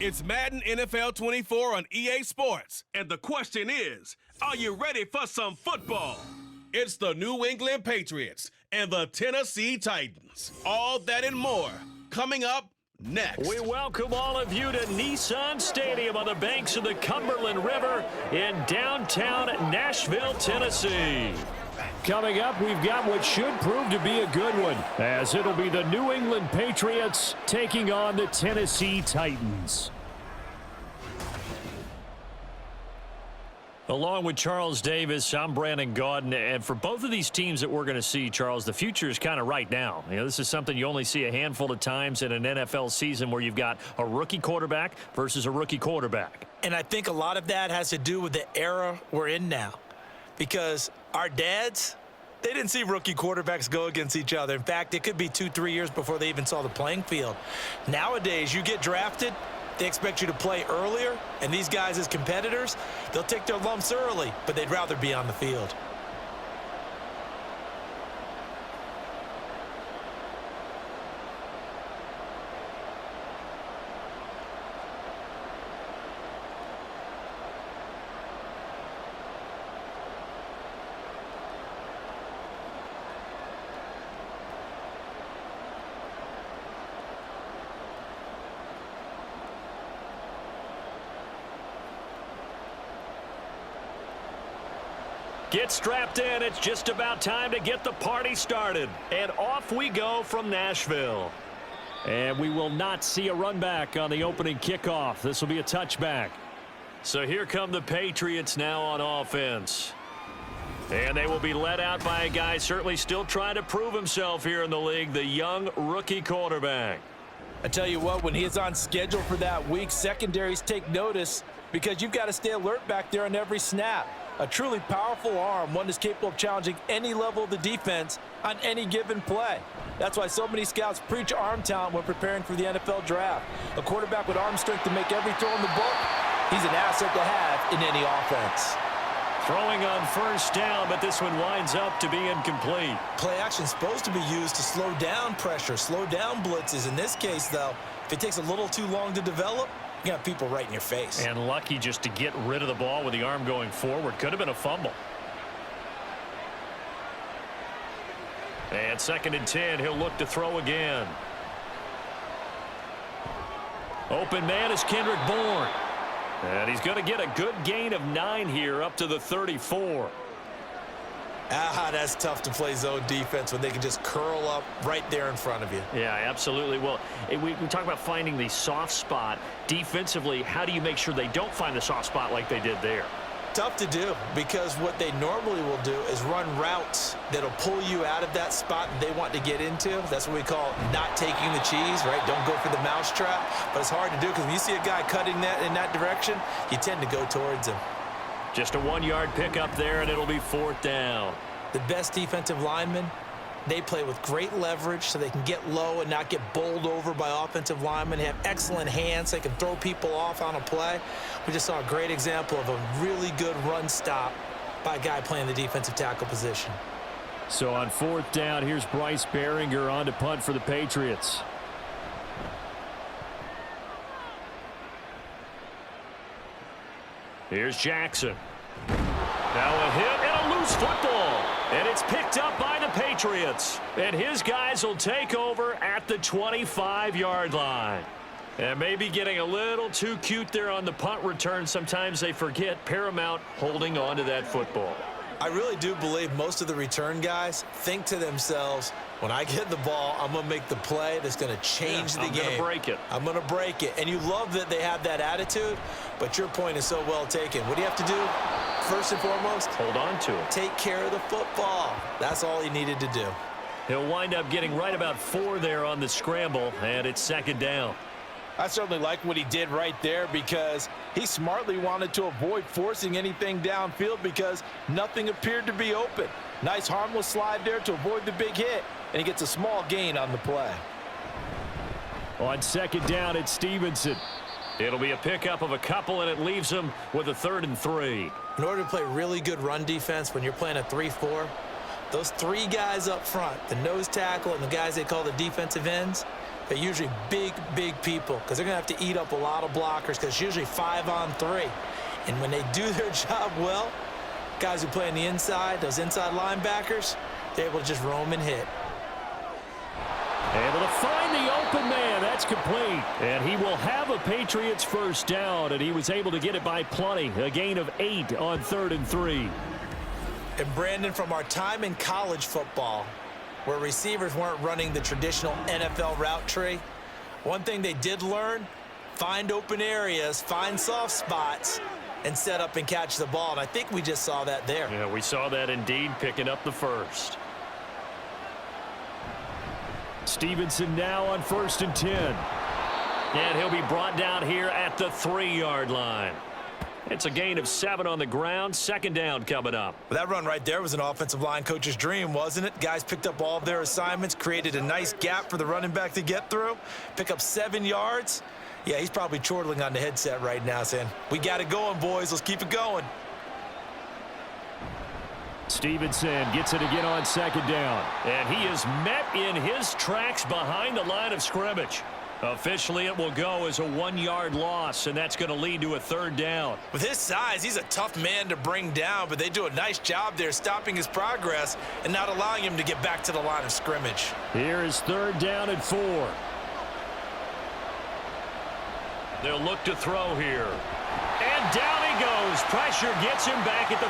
It's Madden NFL 24 on EA Sports. And the question is, are you ready for some football? It's the New England Patriots and the Tennessee Titans. All that and more coming up next. We welcome all of you to Nissan Stadium on the banks of the Cumberland River in downtown Nashville, Tennessee. Coming up, we've got what should prove to be a good one, as it'll be the New England Patriots taking on the Tennessee Titans. Along with Charles Davis, I'm Brandon Gaudin, and for both of these teams that we're going to see, Charles, the future is kind of right now. You know, this is something you only see a handful of times in an NFL season where you've got a rookie quarterback versus a rookie quarterback. And I think a lot of that has to do with the era we're in now, because our dads, they didn't see rookie quarterbacks go against each other. In fact, it could be 2-3 years before they even saw the playing field. Nowadays, you get drafted, they expect you to play earlier, and these guys as competitors, they'll take their lumps early, but they'd rather be on the field. Get strapped in. It's just about time to get the party started. And off we go from Nashville. And we will not see a run back on the opening kickoff. This will be a touchback. So here come the Patriots now on offense. And they will be led out by a guy certainly still trying to prove himself here in the league, the young rookie quarterback. I tell you what, when he's on schedule for that week, secondaries take notice because you've got to stay alert back there on every snap. A truly powerful arm, one that's capable of challenging any level of the defense on any given play. That's why so many scouts preach arm talent when preparing for the NFL draft. A quarterback with arm strength to make every throw in the book, he's an asset to have in any offense. Throwing on first down, but this one winds up to be incomplete. Play action is supposed to be used to slow down pressure, slow down blitzes. In this case, though, if it takes a little too long to develop, you got people right in your face. And lucky just to get rid of the ball with the arm going forward. Could have been a fumble. And 2nd and 10, he'll look to throw again. Open man is Kendrick Bourne. And he's going to get a good gain of 9 here up to the 34. That's tough to play zone defense when they can just curl up right there in front of you. Yeah, absolutely. Well, we talk about finding the soft spot. Defensively, how do you make sure they don't find the soft spot like they did there? Tough to do, because what they normally will do is run routes that'll pull you out of that spot that they want to get into. That's what we call not taking the cheese, right? Don't go for the mousetrap. But it's hard to do because when you see a guy cutting that in that direction, you tend to go towards him. Just a 1-yard pickup there, and it'll be 4th down. The best defensive linemen, they play with great leverage so they can get low and not get bowled over by offensive linemen. They have excellent hands. They can throw people off on a play. We just saw a great example of a really good run stop by a guy playing the defensive tackle position. So on 4th down, here's Bryce Behringer on to punt for the Patriots. Here's Jackson. Now a hit and a loose football. And it's picked up by the Patriots. And his guys will take over at the 25-yard line. And maybe getting a little too cute there on the punt return. Sometimes they forget paramount holding on to that football. I really do believe most of the return guys think to themselves, when I get the ball, I'm going to make the play that's going to change the game. I'm going to break it. I'm going to break it. And you love that they have that attitude, but your point is so well taken. What do you have to do? First and foremost, hold on to it. Take care of the football. That's all he needed to do. He'll wind up getting right about 4 there on the scramble, and it's 2nd down. I certainly like what he did right there because he smartly wanted to avoid forcing anything downfield because nothing appeared to be open. Nice harmless slide there to avoid the big hit, and he gets a small gain on the play. On 2nd down, it's Stevenson. It'll be a pickup of a couple, and it leaves him with a 3rd and 3. In order to play really good run defense when you're playing a 3-4, those 3 guys up front, the nose tackle and the guys they call the defensive ends, They're usually big people because they're going to have to eat up a lot of blockers because it's usually 5-on-3. And when they do their job well, guys who play on the inside, those inside linebackers, they're able to just roam and hit. Able to find the open man. That's complete. And he will have a Patriots first down, and he was able to get it by plenty. A gain of 8 on 3rd and 3. And Brandon, from our time in college football, where receivers weren't running the traditional NFL route tree, one thing they did learn, find open areas, find soft spots, and set up and catch the ball. And I think we just saw that there. Yeah, we saw that indeed, picking up the first. Stevenson now on 1st and 10. And he'll be brought down here at the 3-yard line. It's a gain of 7 on the ground. 2nd down coming up. Well, that run right there was an offensive line coach's dream, wasn't it? Guys picked up all of their assignments, created a nice gap for the running back to get through, pick up 7 yards. Yeah, he's probably chortling on the headset right now saying, we got it going, boys. Let's keep it going. Stevenson gets it again on 2nd down. And he is met in his tracks behind the line of scrimmage. Officially, it will go as a 1-yard loss, and that's going to lead to a 3rd down. With his size, he's a tough man to bring down, but they do a nice job there stopping his progress and not allowing him to get back to the line of scrimmage. Here is 3rd down and 4. They'll look to throw here. And down he goes. Pressure gets him back at the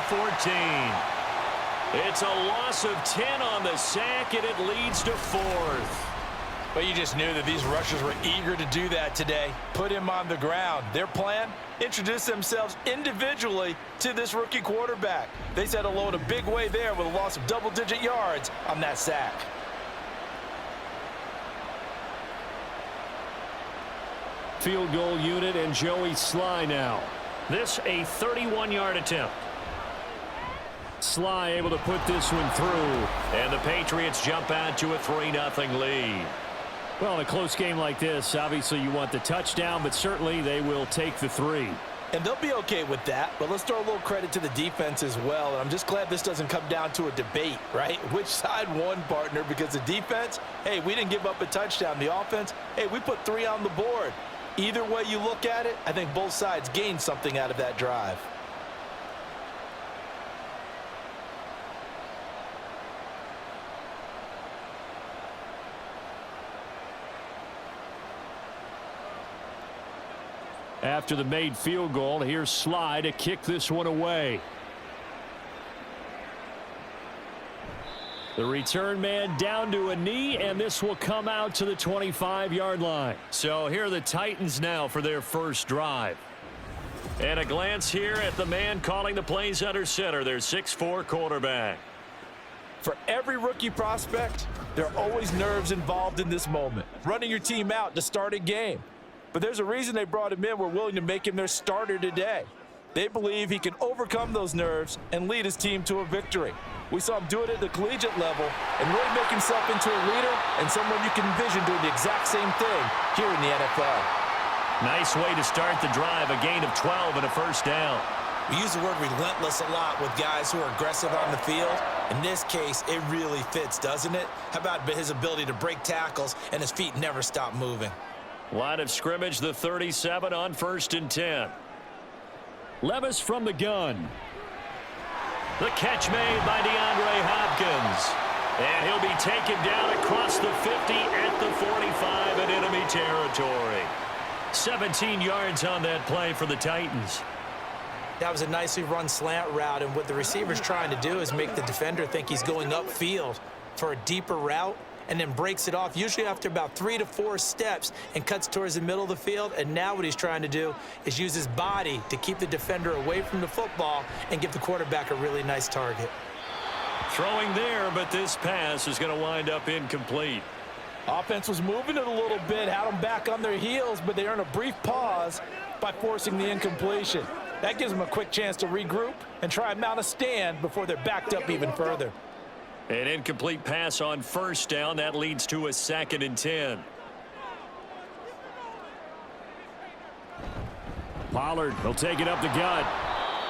14. It's a loss of 10 on the sack, and it leads to 4th. But you just knew that these rushers were eager to do that today. Put him on the ground. Their plan? Introduce themselves individually to this rookie quarterback. They said hello in a big way there with a loss of double-digit yards on that sack. Field goal unit and Joey Sly now. This a 31-yard attempt. Sly able to put this one through. And the Patriots jump out to a 3-0 lead. Well, in a close game like this, obviously you want the touchdown, but certainly they will take the 3. And they'll be okay with that, but let's throw a little credit to the defense as well. I'm just glad this doesn't come down to a debate, right? Which side won, partner? Because the defense, hey, we didn't give up a touchdown. The offense, hey, we put 3 on the board. Either way you look at it, I think both sides gained something out of that drive. After the made field goal, here's Sly to kick this one away. The return man down to a knee, and this will come out to the 25-yard line. So here are the Titans now for their first drive. And a glance here at the man calling the plays under center, their 6'4" quarterback. For every rookie prospect, there are always nerves involved in this moment. Running your team out to start a game. But there's a reason they brought him in. We're willing to make him their starter today. They believe he can overcome those nerves and lead his team to a victory. We saw him do it at the collegiate level and really make himself into a leader and someone you can envision doing the exact same thing here in the NFL. Nice way to start the drive, a gain of 12 and a first down. We use the word relentless a lot with guys who are aggressive on the field. In this case, it really fits, doesn't it? How about his ability to break tackles and his feet never stop moving? Line of scrimmage, the 37 on 1st and 10. Levis from the gun. The catch made by DeAndre Hopkins. And he'll be taken down across the 50 at the 45 in enemy territory. 17 yards on that play for the Titans. That was a nicely run slant route, and what the receiver's trying to do is make the defender think he's going upfield for a deeper route, and then breaks it off, usually after about 3 to 4 steps, and cuts towards the middle of the field. And now what he's trying to do is use his body to keep the defender away from the football and give the quarterback a really nice target. Throwing there, but this pass is going to wind up incomplete. Offense was moving it a little bit, had them back on their heels, but they earn a brief pause by forcing the incompletion. That gives them a quick chance to regroup and try and mount a stand before they're backed up even further. An incomplete pass on first down. That leads to a 2nd and 10. Pollard will take it up the gut.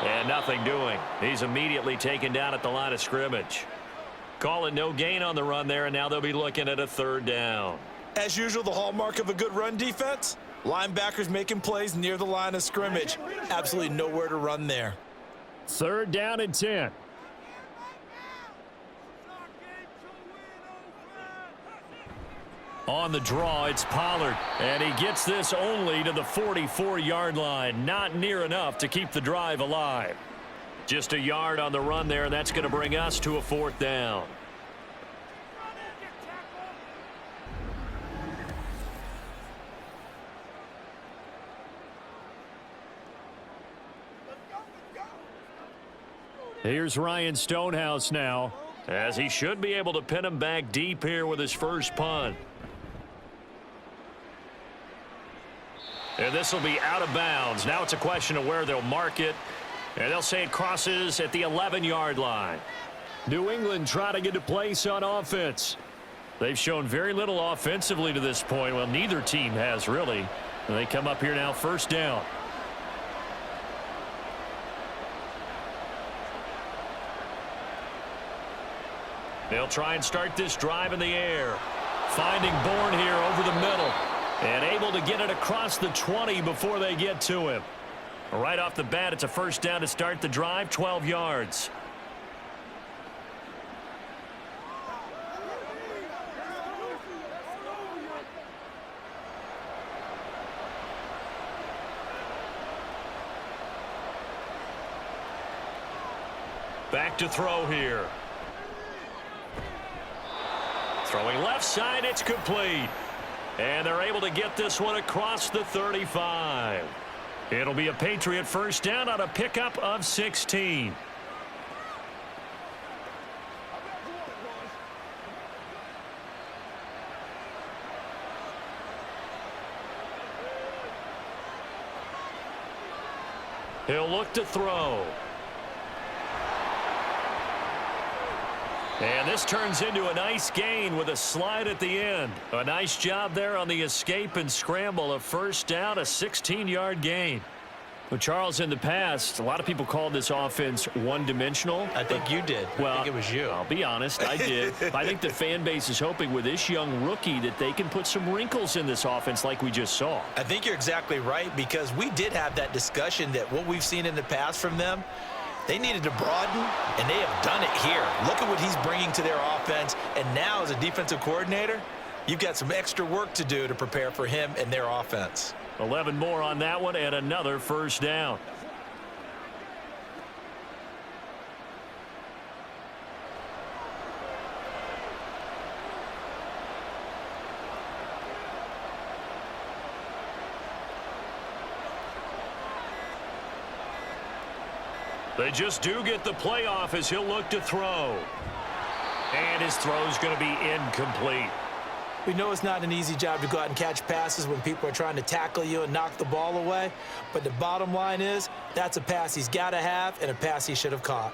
And nothing doing. He's immediately taken down at the line of scrimmage. Calling no gain on the run there, and now they'll be looking at a 3rd down. As usual, the hallmark of a good run defense, linebackers making plays near the line of scrimmage. Absolutely nowhere to run there. 3rd down and 10. On the draw, it's Pollard, and he gets this only to the 44-yard line. Not near enough to keep the drive alive. Just a yard on the run there, and that's going to bring us to a 4th down. Here's Ryan Stonehouse now, as he should be able to pin him back deep here with his first punt. And this will be out of bounds. Now it's a question of where they'll mark it. And they'll say it crosses at the 11-yard line. New England trying to get a place on offense. They've shown very little offensively to this point. Well, neither team has really. And they come up here now 1st down. They'll try and start this drive in the air. Finding Bourne here over the middle. And able to get it across the 20 before they get to him. Right off the bat, it's a 1st down to start the drive, 12 yards. Back to throw here. Throwing left side, it's complete. And they're able to get this one across the 35. It'll be a Patriot 1st down on a pickup of 16. He'll look to throw. And this turns into a nice gain with a slide at the end. A nice job there on the escape and scramble. A 1st down, a 16-yard gain. Well, Charles, in the past, a lot of people called this offense one-dimensional. I think you did. Well, I think it was you. I'll be honest, I did. I think the fan base is hoping with this young rookie that they can put some wrinkles in this offense like we just saw. I think you're exactly right, because we did have that discussion that what we've seen in the past from them, they needed to broaden, and they have done it here. Look at what he's bringing to their offense, and now as a defensive coordinator, you've got some extra work to do to prepare for him and their offense. 11 more on that one, and another 1st down. They just do get the playoff as he'll look to throw. And his throw's going to be incomplete. We know it's not an easy job to go out and catch passes when people are trying to tackle you and knock the ball away. But the bottom line is, that's a pass he's got to have and a pass he should have caught.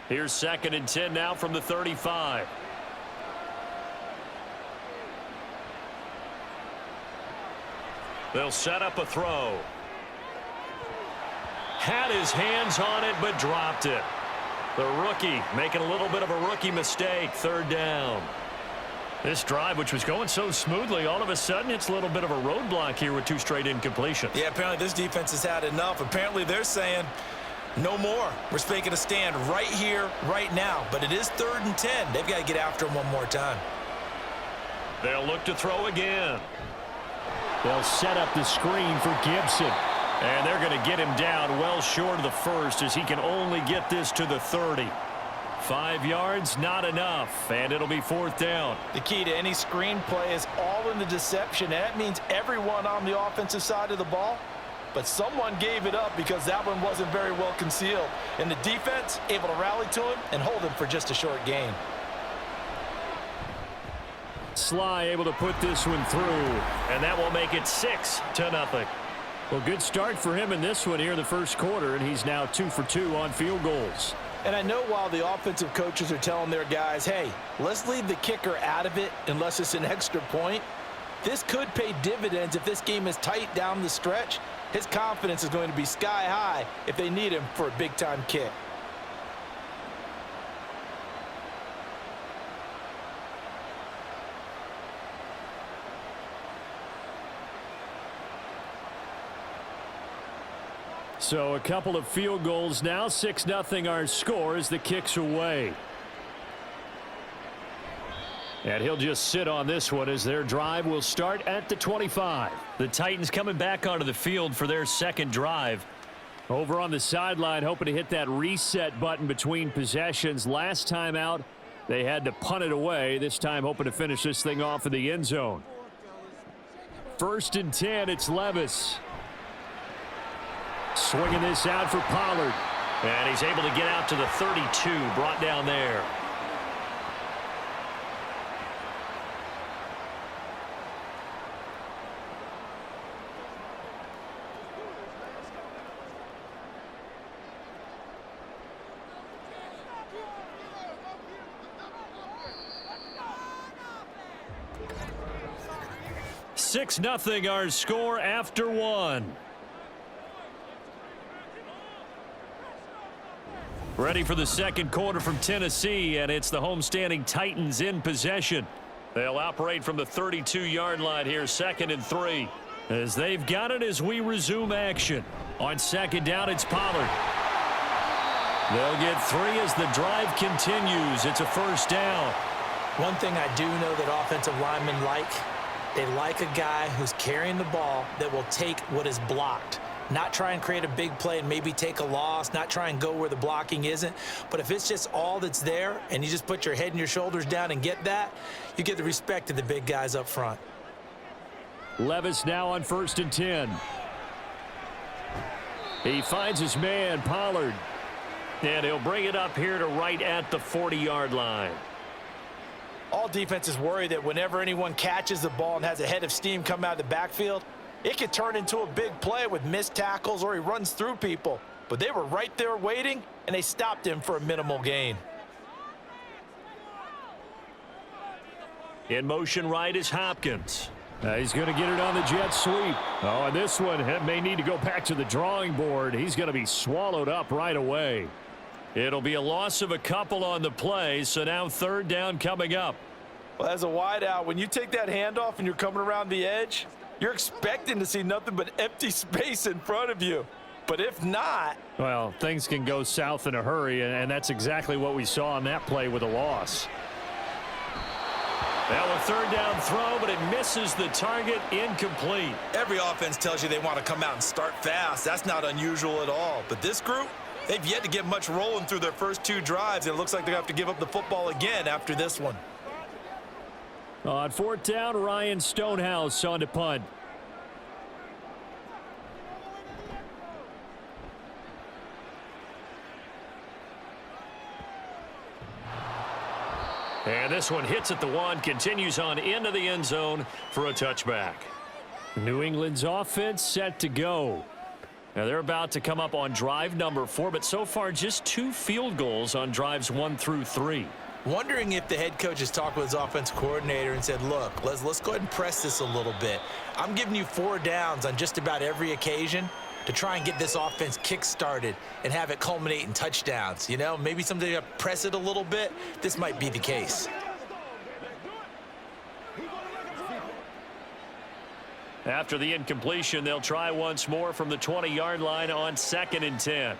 Here's 2nd and 10 now from the 35. They'll set up a throw. Had his hands on it, but dropped it. The rookie making a little bit of a rookie mistake. 3rd down. This drive, which was going so smoothly, all of a sudden it's a little bit of a roadblock here with 2 straight incompletions. Yeah, apparently this defense has had enough. Apparently they're saying, no more. We're making a stand right here, right now. But it is 3rd and 10. They've got to get after him one more time. They'll look to throw again. They'll set up the screen for Gibson. And they're going to get him down well short of the 1st as he can only get this to the 30. 5 yards, not enough, and it'll be 4th down. The key to any screen play is all in the deception, and that means everyone on the offensive side of the ball. But someone gave it up because that one wasn't very well concealed. And the defense able to rally to him and hold him for just a short gain. Sly able to put this one through, and that will make it 6-0. Well, good start for him in this one here in the 1st quarter, and he's now 2 for 2 on field goals. And I know while the offensive coaches are telling their guys, hey, let's leave the kicker out of it unless it's an extra point, this could pay dividends if this game is tight down the stretch. His confidence is going to be sky high if they need him for a big-time kick. So a couple of field goals now. 6-0 our score as the kick's away. And he'll just sit on this one as their drive will start at the 25. The Titans coming back onto the field for their second drive. Over on the sideline, hoping to hit that reset button between possessions. Last time out, they had to punt it away. This time, hoping to finish this thing off in the end zone. 1st and 10, it's Levis. Swinging this out for Pollard. And he's able to get out to the 32, brought down there. Six nothing our score after one. Ready for the second quarter from Tennessee, and it's the homestanding Titans in possession. They'll operate from the 32-yard line here, 2nd and 3. As they've got it as we resume action. On 2nd down, it's Pollard. They'll get 3 as the drive continues. It's a 1st down. One thing I do know that offensive linemen like, they like a guy who's carrying the ball that will take what is blocked. Not try and create a big play and maybe take a loss, not try and go where the blocking isn't. But if it's just all that's there and you just put your head and your shoulders down and get that, you get the respect of the big guys up front. Levis now on 1st and 10. He finds his man, Pollard. And he'll bring it up here to right at the 40-yard line. All defenses worry that whenever anyone catches the ball and has a head of steam come out of the backfield, it could turn into a big play with missed tackles or he runs through people. But they were right there waiting, and they stopped him for a minimal gain. In motion right is Hopkins. He's going to get it on the jet sweep. Oh, and this one may need to go back to the drawing board. He's going to be swallowed up right away. It'll be a loss of a couple on the play, so now 3rd down coming up. Well, as a wideout, when you take that handoff and you're coming around the edge, you're expecting to see nothing but empty space in front of you. But if not... Well, things can go south in a hurry, and that's exactly what we saw on that play with a loss. Now a 3rd down throw, but it misses the target, incomplete. Every offense tells you they want to come out and start fast. That's not unusual at all. But this group, they've yet to get much rolling through their first 2 drives, and it looks like they're going to have to give up the football again after this one. On 4th down, Ryan Stonehouse on to punt. And this one hits at the 1, continues on into the end zone for a touchback. New England's offense set to go. Now they're about to come up on drive number 4, but so far just 2 field goals on drives 1 through 3. Wondering if the head coach has talked with his offense coordinator and said, look, let's go ahead and press this a little bit. I'm giving you 4 downs on just about every occasion to try and get this offense kick-started and have it culminate in touchdowns. You know, maybe someday you press it a little bit. This might be the case. After the incompletion, they'll try once more from the 20-yard line on 2nd and 10.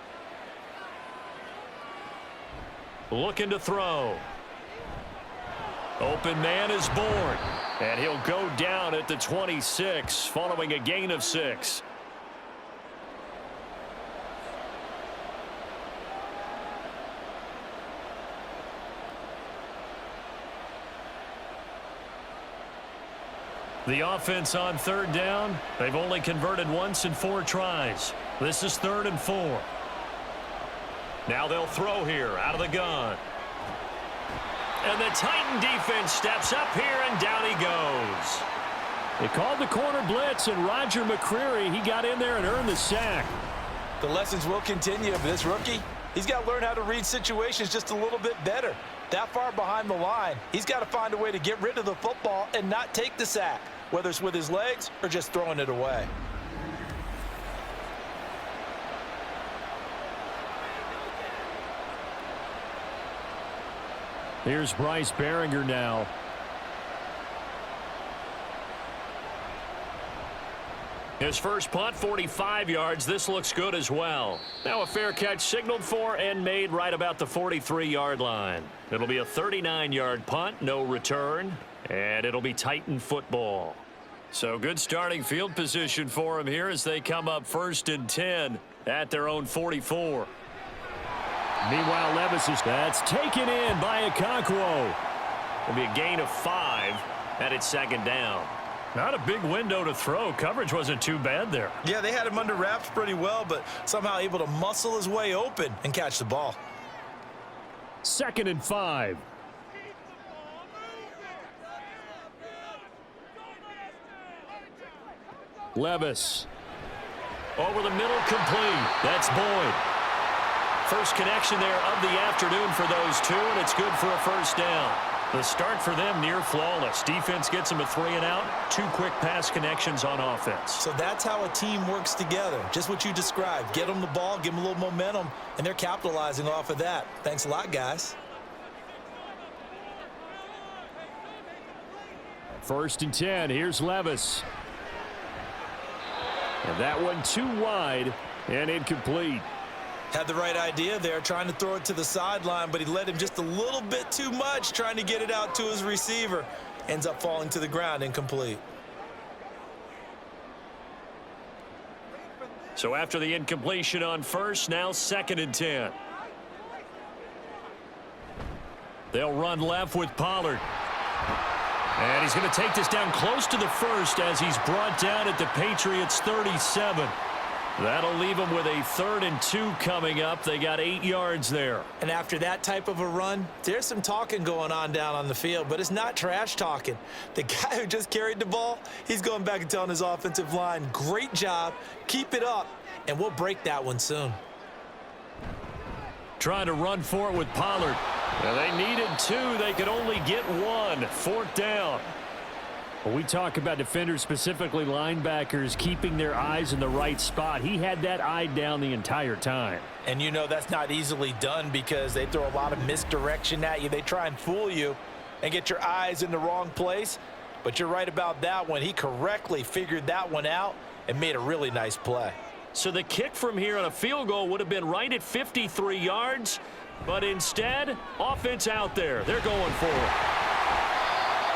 Looking to throw. Open man is born, and he'll go down at the 26 following a gain of 6. The offense on 3rd down, they've only converted once in 4 tries. This is 3rd and 4. Now they'll throw here out of the gun. And the Titan defense steps up here, and down he goes. They called the corner blitz, and Roger McCreary, he got in there and earned the sack. The lessons will continue, but this rookie, he's got to learn how to read situations just a little bit better. That far behind the line, he's got to find a way to get rid of the football and not take the sack, whether it's with his legs or just throwing it away. Here's Bryce Behringer now. He'll His first punt, 45 yards. This looks good as well. Now a fair catch signaled for and made right about the 43-yard line. It'll be a 39-yard punt, no return, and it'll be Titan football. So good starting field position for him here as they come up 1st and 10 at their own 44. Meanwhile, that's taken in by Okonkwo. It'll be a gain of 5, and it's 2nd down. Not a big window to throw. Coverage wasn't too bad there. Yeah, they had him under wraps pretty well, but somehow able to muscle his way open and catch the ball. 2nd and 5. Levis. Over the middle, complete. That's Boyd. First connection there of the afternoon for those two, and it's good for a 1st down. The start for them near flawless. Defense gets them a 3 and out. 2 quick pass connections on offense. So that's how a team works together. Just what you described. Get them the ball, give them a little momentum, and they're capitalizing off of that. Thanks a lot, guys. 1st and 10. Here's Levis. And that one too wide and incomplete. Had the right idea there, trying to throw it to the sideline, but he led him just a little bit too much, trying to get it out to his receiver. Ends up falling to the ground, incomplete. So after the incompletion on 1st, now 2nd and 10. They'll run left with Pollard. And he's going to take this down close to the 1st as he's brought down at the Patriots 37. That'll leave them with a 3rd and 2 coming up. They got 8 yards there. And after that type of a run, there's some talking going on down on the field, but it's not trash talking. The guy who just carried the ball, he's going back and telling his offensive line, great job, keep it up, and we'll break that one soon. Trying to run for it with Pollard. Now they needed 2. They could only get 1. 4th down. When we talk about defenders, specifically linebackers, keeping their eyes in the right spot, he had that eye down the entire time. And you know that's not easily done because they throw a lot of misdirection at you. They try and fool you and get your eyes in the wrong place. But you're right about that one. He correctly figured that one out and made a really nice play. So the kick from here on a field goal would have been right at 53 yards. But instead, offense out there. They're going for it.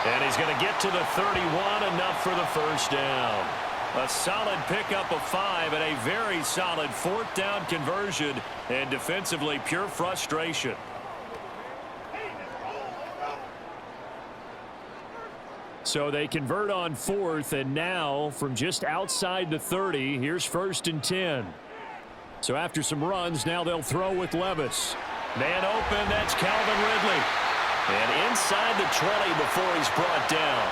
And he's going to get to the 31, enough for the 1st down. A solid pickup of 5 and a very solid 4th down conversion. And defensively, pure frustration. So they convert on 4th, and now from just outside the 30, here's 1st and 10. So after some runs, now they'll throw with Levis. Man open, that's Calvin Ridley. And inside the 20 before he's brought down.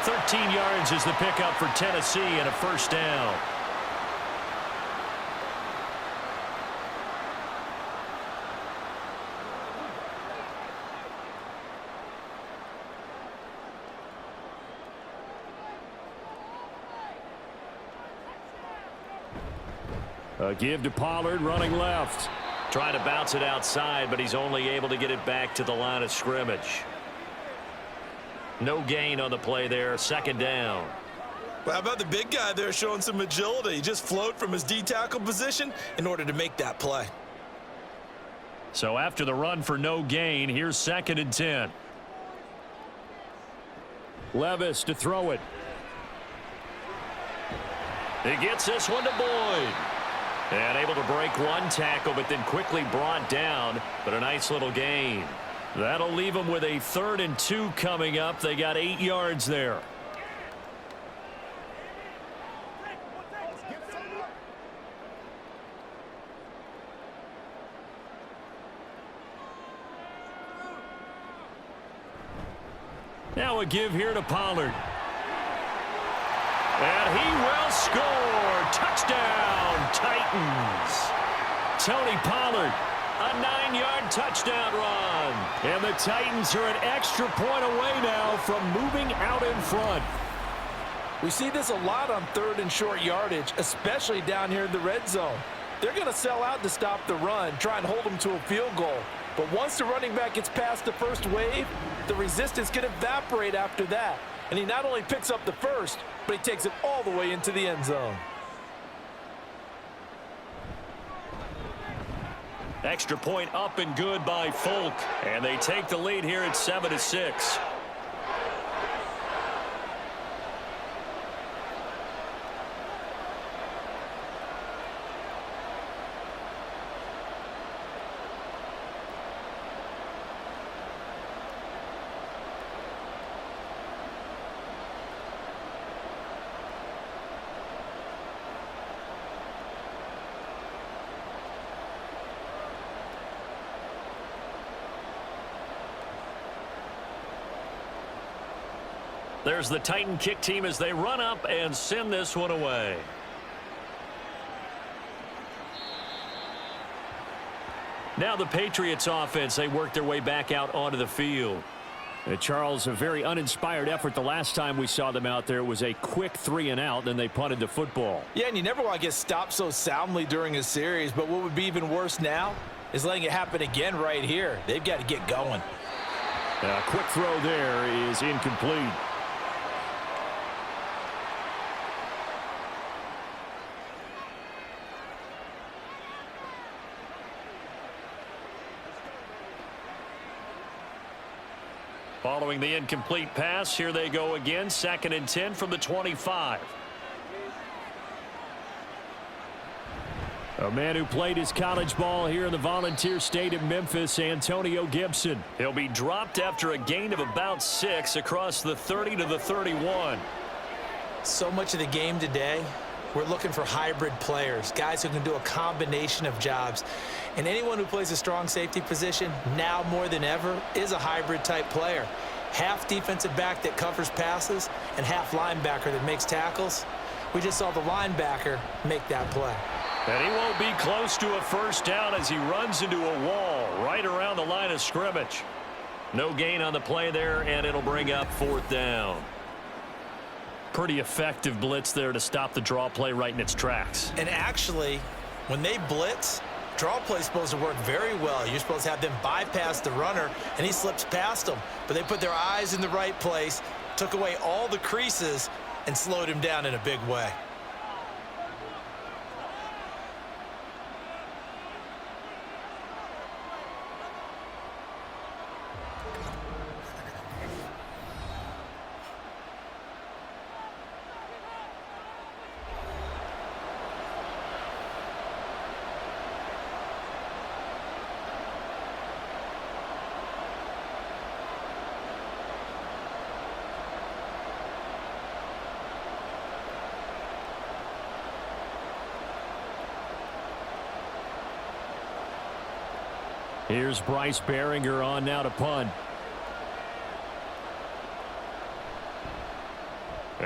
13 yards is the pickup for Tennessee and a 1st down. A give to Pollard, running left. Trying to bounce it outside, but he's only able to get it back to the line of scrimmage. No gain on the play there. 2nd down. Well, how about the big guy there showing some agility? He just float from his D-tackle position in order to make that play. So after the run for no gain, here's 2nd and 10. Levis to throw it. He gets this one to Boyd. And able to break 1 tackle, but then quickly brought down. But a nice little gain. That'll leave them with a 3rd and 2 coming up. They got 8 yards there. Now a give here to Pollard. And he will score. Touchdown, Titans. Tony Pollard, a 9-yard touchdown run. And the Titans are an extra point away now from moving out in front. We see this a lot on 3rd and short yardage, especially down here in the red zone. They're going to sell out to stop the run, try and hold them to a field goal. But once the running back gets past the 1st wave, the resistance can evaporate after that. And he not only picks up the 1st, but he takes it all the way into the end zone. Extra point up and good by Folk. And they take the lead here at 7-6. There's the Titan kick team as they run up and send this one away. Now the Patriots offense, they work their way back out onto the field. Charles, a very uninspired effort the last time we saw them out there. It was a quick 3-and-out, then they punted the football. Yeah, and you never want to get stopped so soundly during a series, but what would be even worse now is letting it happen again right here. They've got to get going. A quick throw there is incomplete. Following the incomplete pass, here they go again. 2nd and 10 from the 25. A man who played his college ball here in the Volunteer State of Memphis, Antonio Gibson. He'll be dropped after a gain of about 6 across the 30 to the 31. So much of the game today, we're looking for hybrid players, guys who can do a combination of jobs. And anyone who plays a strong safety position, now more than ever, is a hybrid type player. Half defensive back that covers passes and half linebacker that makes tackles. We just saw the linebacker make that play. And he won't be close to a first down as he runs into a wall right around the line of scrimmage. No gain on the play there, and it'll bring up 4th down. Pretty effective blitz there to stop the draw play right in its tracks. And actually, when they blitz, draw play is supposed to work very well. You're supposed to have them bypass the runner, and he slips past them. But they put their eyes in the right place, took away all the creases, and slowed him down in a big way. Here's Bryce Behringer on now to punt.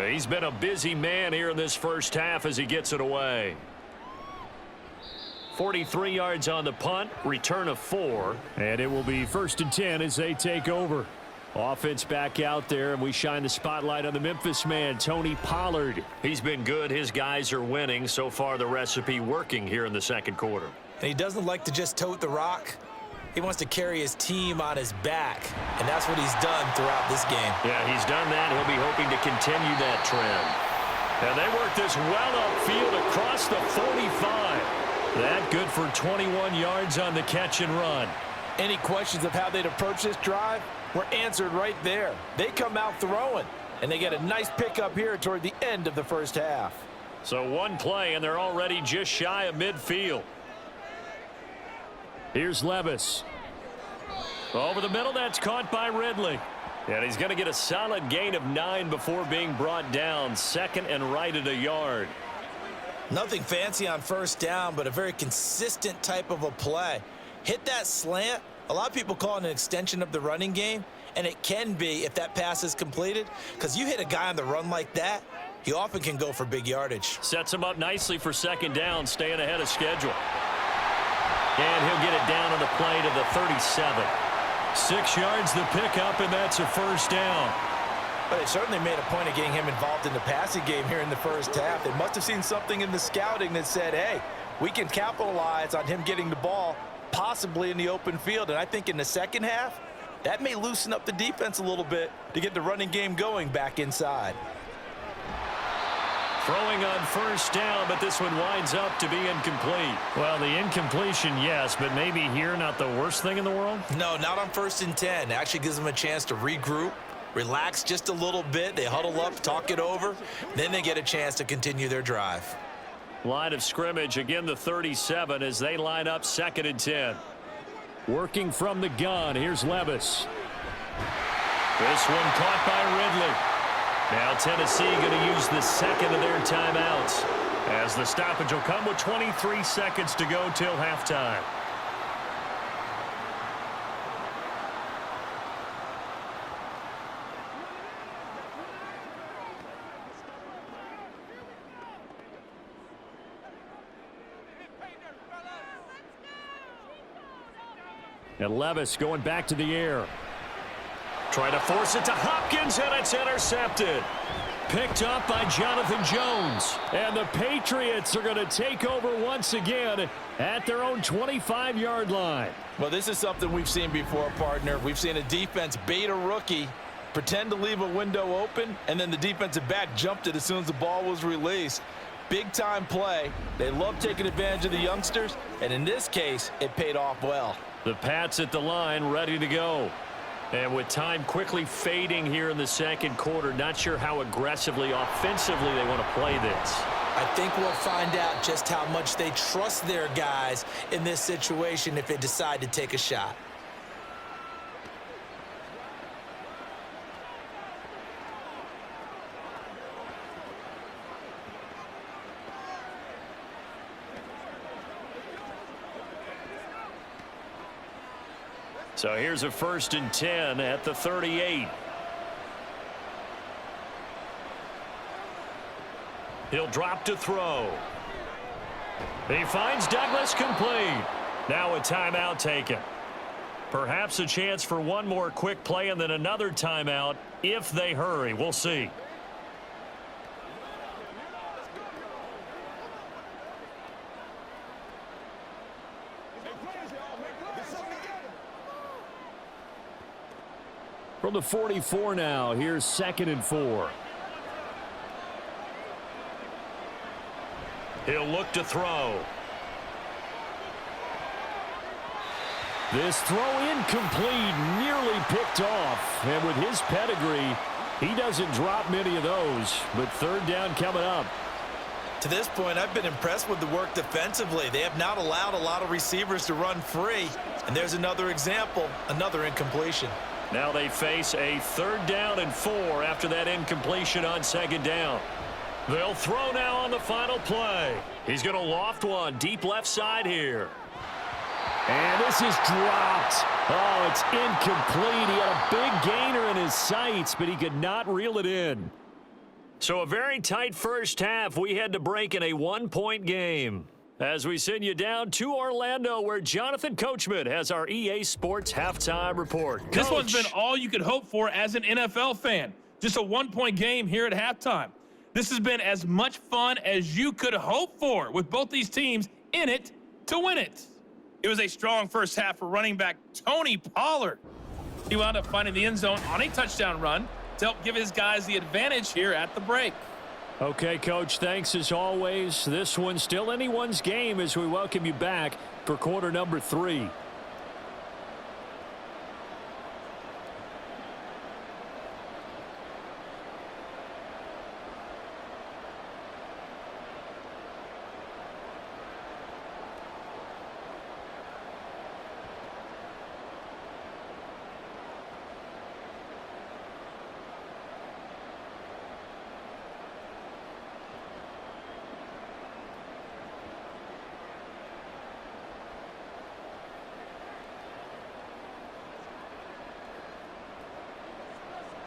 He's been a busy man here in this first half as he gets it away. 43 yards on the punt, return of 4. And it will be 1st and 10 as they take over. Offense back out there, and we shine the spotlight on the Memphis man, Tony Pollard. He's been good. His guys are winning. So far, the recipe working here in the 2nd quarter. And he doesn't like to just tote the rock. He wants to carry his team on his back, and that's what he's done throughout this game. Yeah, he's done that. He'll be hoping to continue that trend. And they work this well upfield across the 45. That good for 21 yards on the catch and run. Any questions of how they'd approach this drive were answered right there. They come out throwing, and they get a nice pickup here toward the end of the first half. So one play, and they're already just shy of midfield. Here's Levis. Over the middle, that's caught by Ridley. And he's going to get a solid gain of 9 before being brought down. 2nd and right at a yard. Nothing fancy on first down, but a very consistent type of a play. Hit that slant. A lot of people call it an extension of the running game, and it can be if that pass is completed, because you hit a guy on the run like that, he often can go for big yardage. Sets him up nicely for 2nd down, staying ahead of schedule. And he'll get it down on the play to the 37. 6 yards the pickup, and that's a first down. But they certainly made a point of getting him involved in the passing game here in the first half. They must have seen something in the scouting that said, hey, we can capitalize on him getting the ball, possibly in the open field. And I think in the second half, that may loosen up the defense a little bit to get the running game going back inside. Throwing on first down, but this one winds up to be incomplete. Well, the incompletion, yes, but maybe here not the worst thing in the world? No, not on 1st and 10. It actually gives them a chance to regroup, relax just a little bit. They huddle up, talk it over. Then they get a chance to continue their drive. Line of scrimmage, again the 37 as they line up 2nd and 10. Working from the gun, here's Levis. This one caught by Ridley. Now Tennessee going to use the 2nd of their timeouts as the stoppage will come with 23 seconds to go till halftime. And Levis going back to the air. Trying to force it to Hopkins, and it's intercepted. Picked up by Jonathan Jones. And the Patriots are going to take over once again at their own 25-yard line. Well, this is something we've seen before, partner. We've seen a defense bait a rookie, pretend to leave a window open, and then the defensive back jumped it as soon as the ball was released. Big-time play. They love taking advantage of the youngsters, and in this case, it paid off well. The Pats at the line, ready to go. And with time quickly fading here in the 2nd quarter, not sure how aggressively, offensively they want to play this. I think we'll find out just how much they trust their guys in this situation if they decide to take a shot. So here's a 1st and 10 at the 38. He'll drop to throw. He finds Douglas complete. Now a timeout taken. Perhaps a chance for one more quick play and then another timeout if they hurry. We'll see. From the 44 now, here's 2nd and 4. He'll look to throw. This throw incomplete, nearly picked off. And with his pedigree, he doesn't drop many of those. But 3rd down coming up. To this point, I've been impressed with the work defensively. They have not allowed a lot of receivers to run free. And there's another example, another incompletion. Now they face a 3rd down and 4 after that incompletion on 2nd down. They'll throw now on the final play. He's going to loft one deep left side here. And this is dropped. Oh, it's incomplete. He had a big gainer in his sights, but he could not reel it in. So a very tight first half. We had to break in a 1-point game. As we send you down to Orlando, where Jonathan Coachman has our EA Sports halftime report. Coach. This one's been all you could hope for as an NFL fan. Just a 1-point game here at halftime. This has been as much fun as you could hope for, with both these teams in it to win it. It was a strong first half for running back Tony Pollard. He wound up finding the end zone on a touchdown run to help give his guys the advantage here at the break. Okay, Coach, thanks as always. This one's still anyone's game as we welcome you back for quarter number 3.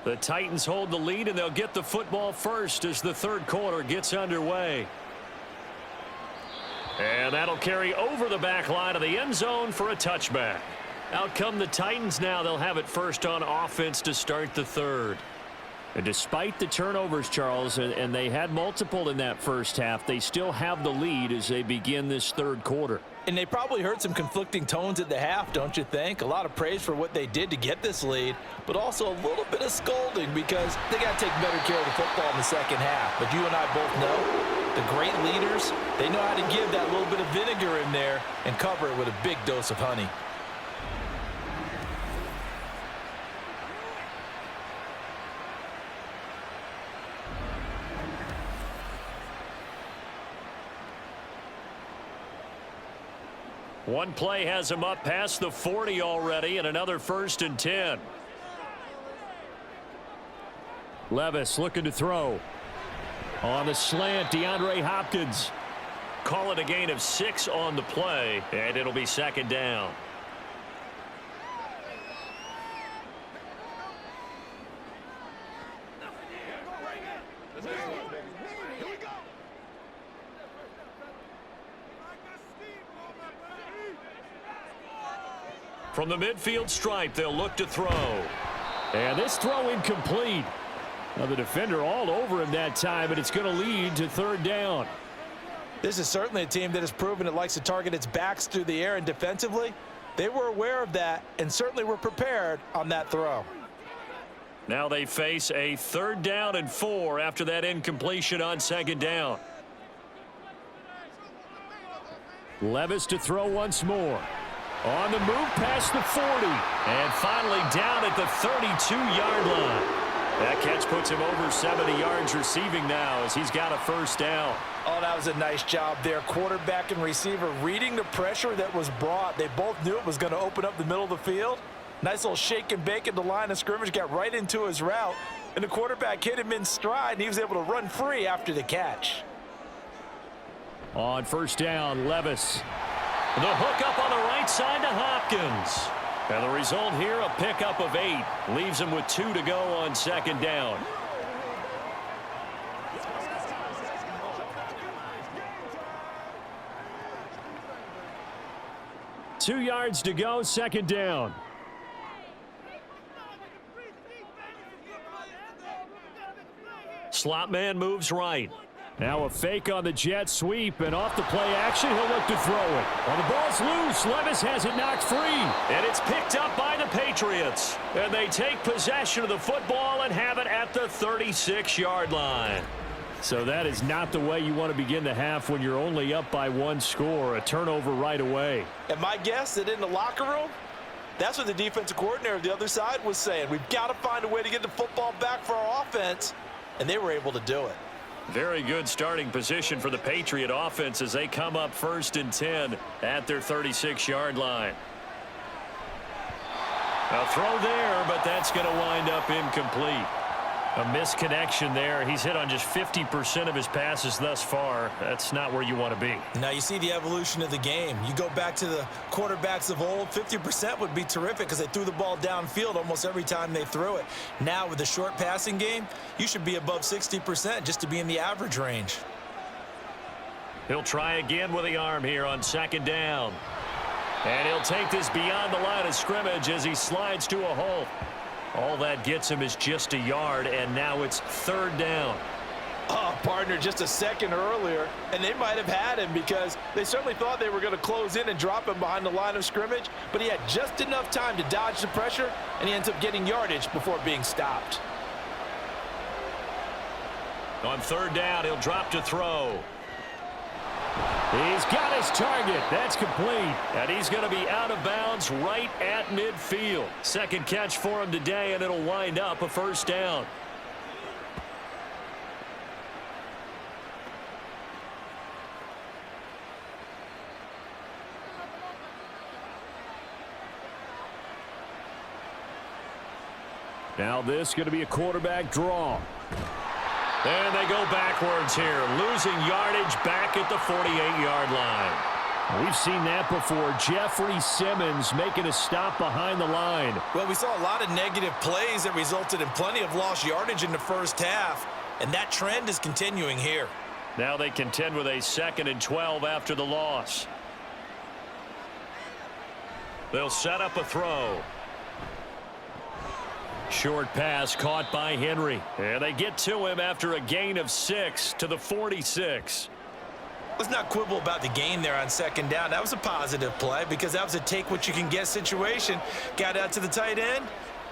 The Titans hold the lead, and they'll get the football first as the 3rd quarter gets underway. And that'll carry over the back line of the end zone for a touchback. Out come the Titans now. They'll have it first on offense to start the 3rd. And despite the turnovers, Charles, and they had multiple in that first half, they still have the lead as they begin this 3rd quarter. And they probably heard some conflicting tones at the half, don't you think? A lot of praise for what they did to get this lead, but also a little bit of scolding because they got to take better care of the football in the second half. But you and I both know the great leaders, they know how to give that little bit of vinegar in there and cover it with a big dose of honey. One play has him up past the 40 already, and another 1st and 10. Levis looking to throw. On the slant, DeAndre Hopkins. Call it a gain of 6 on the play, and it'll be 2nd down. From the midfield stripe, they'll look to throw. And this throw incomplete. Now the defender all over him that time, but it's going to lead to 3rd down. This is certainly a team that has proven it likes to target its backs through the air, and defensively, they were aware of that and certainly were prepared on that throw. Now they face a 3rd down and 4 after that incompletion on 2nd down. Levis to throw once more. On the move past the 40. And finally down at the 32-yard line. That catch puts him over 70 yards receiving now as he's got a 1st down. Oh, that was a nice job there. Quarterback and receiver reading the pressure that was brought. They both knew it was going to open up the middle of the field. Nice little shake and bake at the line of scrimmage. Got right into his route. And the quarterback hit him in stride, and he was able to run free after the catch. On 1st down, Levis. The hook up on the right side to Hopkins. And the result here, a pickup of 8. Leaves him with 2 to go on 2nd down. Two yards to go, 2nd down. Slot man moves right. Now a fake on the jet sweep, and off the play action, he'll look to throw it. Well, the ball's loose. Levis has it knocked free. And it's picked up by the Patriots. And they take possession of the football and have it at the 36-yard line. So that is not the way you want to begin the half when you're only up by 1 score. A turnover right away. And my guess that in the locker room, that's what the defensive coordinator of the other side was saying. We've got to find a way to get the football back for our offense. And they were able to do it. Very good starting position for the Patriot offense as they come up 1st and 10 at their 36-yard line. A throw there, but that's going to wind up incomplete. A misconnection there. He's hit on just 50% of his passes thus far. That's not where you want to be. Now you see the evolution of the game. You go back to the quarterbacks of old, 50% would be terrific because they threw the ball downfield almost every time they threw it. Now with the short passing game, you should be above 60% just to be in the average range. He'll try again with the arm here on 2nd down. And he'll take this beyond the line of scrimmage as he slides to a halt. All that gets him is just a yard, and now it's 3rd down. Oh, partner, just a second earlier, and they might have had him because they certainly thought they were going to close in and drop him behind the line of scrimmage, but he had just enough time to dodge the pressure, and he ends up getting yardage before being stopped. On 3rd down, he'll drop to throw. He's got his target. That's complete. And he's going to be out of bounds right at midfield. 2nd catch for him today, and it'll wind up a 1st down. Now this is going to be a quarterback draw. And they go backwards here, losing yardage back at the 48-yard line. We've seen that before. Jeffrey Simmons making a stop behind the line. Well, we saw a lot of negative plays that resulted in plenty of lost yardage in the first half, and that trend is continuing here. Now they contend with a 2nd and 12 after the loss. They'll set up a throw. Short pass caught by Henry. And they get to him after a gain of 6 to the 46. Let's not quibble about the gain there on second down. That was a positive play because that was a take-what-you-can-get situation. Got out to the tight end.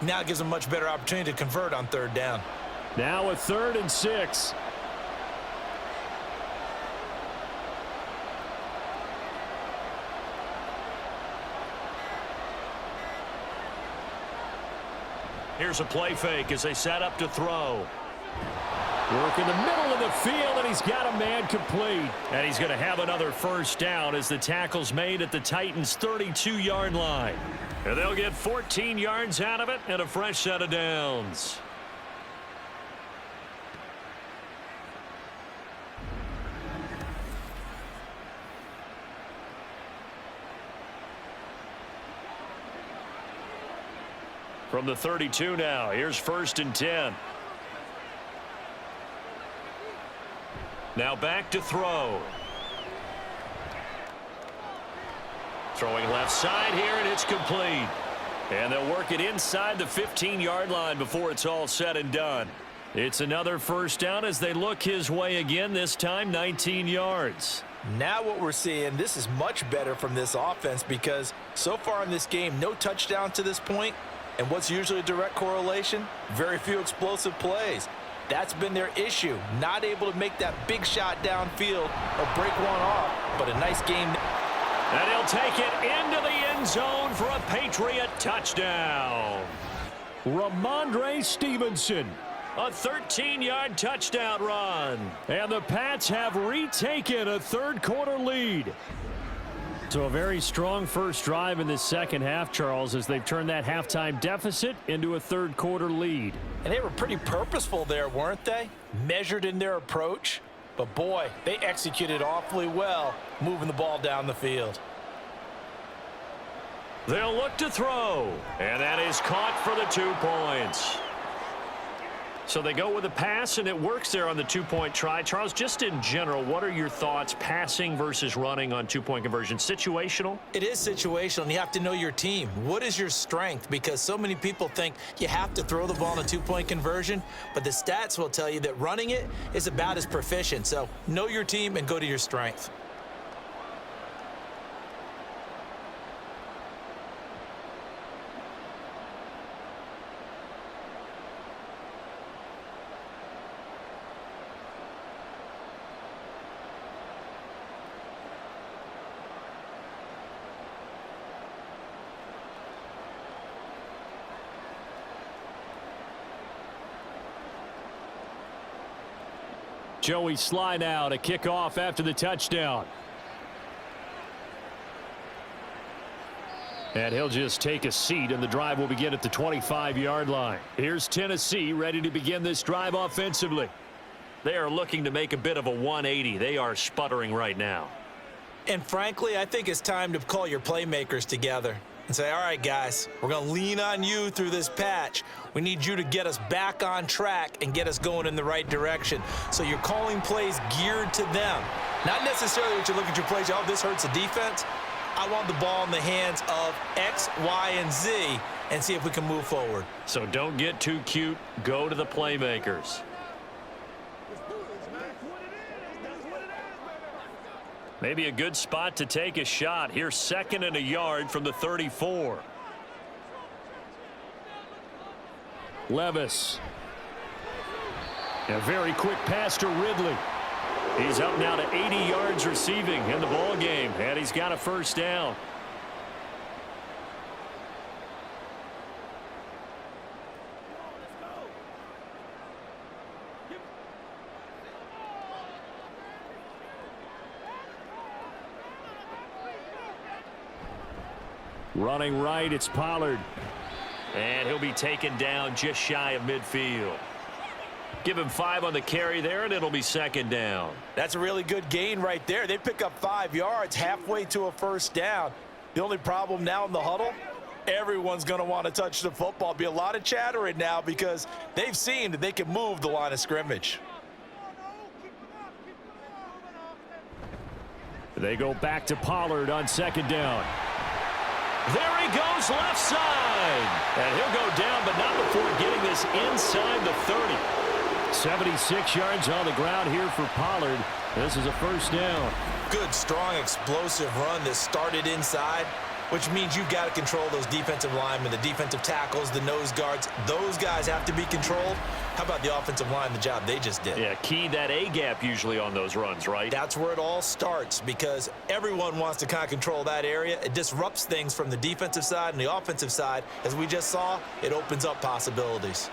Now it gives them a much better opportunity to convert on third down. Now a 3rd and 6. Here's a play fake as they set up to throw. Work in the middle of the field, and he's got a man complete. And he's going to have another first down as the tackle's made at the Titans' 32-yard line. And they'll get 14 yards out of it and a fresh set of downs. From the 32 now, here's 1st and 10. Now back to throw. Throwing left side here, and it's complete. And they'll work it inside the 15-yard line before it's all said and done. It's another first down as they look his way again, this time 19 yards. Now what we're seeing, this is much better from this offense because so far in this game, no touchdown to this point. And what's usually a direct correlation? Very few explosive plays. That's been their issue. Not able to make that big shot downfield or break one off, but a nice game. And he'll take it into the end zone for a Patriot touchdown. Ramondre Stevenson. A 13-yard touchdown run. And the Pats have retaken a third-quarter lead. So a very strong first drive in this second half, Charles, as they've turned that halftime deficit into a third-quarter lead. And they were pretty purposeful there, weren't they? Measured in their approach. But, boy, they executed awfully well moving the ball down the field. They'll look to throw. And that is caught for the 2 points. So they go with a pass, and it works there on the 2-point try. Charles, just in general, what are your thoughts passing versus running on 2-point conversion? Situational? It is situational, and you have to know your team. What is your strength? Because so many people think you have to throw the ball in a 2-point conversion, but the stats will tell you that running it is about as proficient. So know your team and go to your strength. Joey Sly now to kick off after the touchdown. And he'll just take a seat, and the drive will begin at the 25-yard line. Here's Tennessee ready to begin this drive offensively. They are looking to make a bit of a 180. They are sputtering right now. And frankly, I think it's time to call your playmakers together and say, all right, guys, we're going to lean on you through this patch. We need you to get us back on track and get us going in the right direction. So you're calling plays geared to them. Not necessarily what you look at your plays, oh, this hurts the defense. I want the ball in the hands of X, Y, and Z and see if we can move forward. So don't get too cute. Go to the playmakers. Maybe a good spot to take a shot. Here's 2nd and a yard from the 34. Levis. A very quick pass to Ridley. He's up now to 80 yards receiving in the ball game, and he's got a first down. Running right, it's Pollard. And he'll be taken down just shy of midfield. Give him 5 on the carry there, and it'll be 2nd down. That's a really good gain right there. They pick up 5 yards halfway to a first down. The only problem now in the huddle, everyone's going to want to touch the football. Be a lot of chattering now because they've seen that they can move the line of scrimmage. They go back to Pollard on 2nd down. There he goes left side. And he'll go down, but not before getting this inside the 30. 76 yards on the ground here for Pollard. This is a first down. good, strong, explosive run that started inside, which means you've got to control those defensive linemen, the defensive tackles, the nose guards. Those guys have to be controlled. How about the offensive line, the job they just did? Yeah, key that A-gap usually on those runs, right? That's where it all starts because everyone wants to kind of control that area. It disrupts things from the defensive side and the offensive side. As we just saw, it opens up possibilities.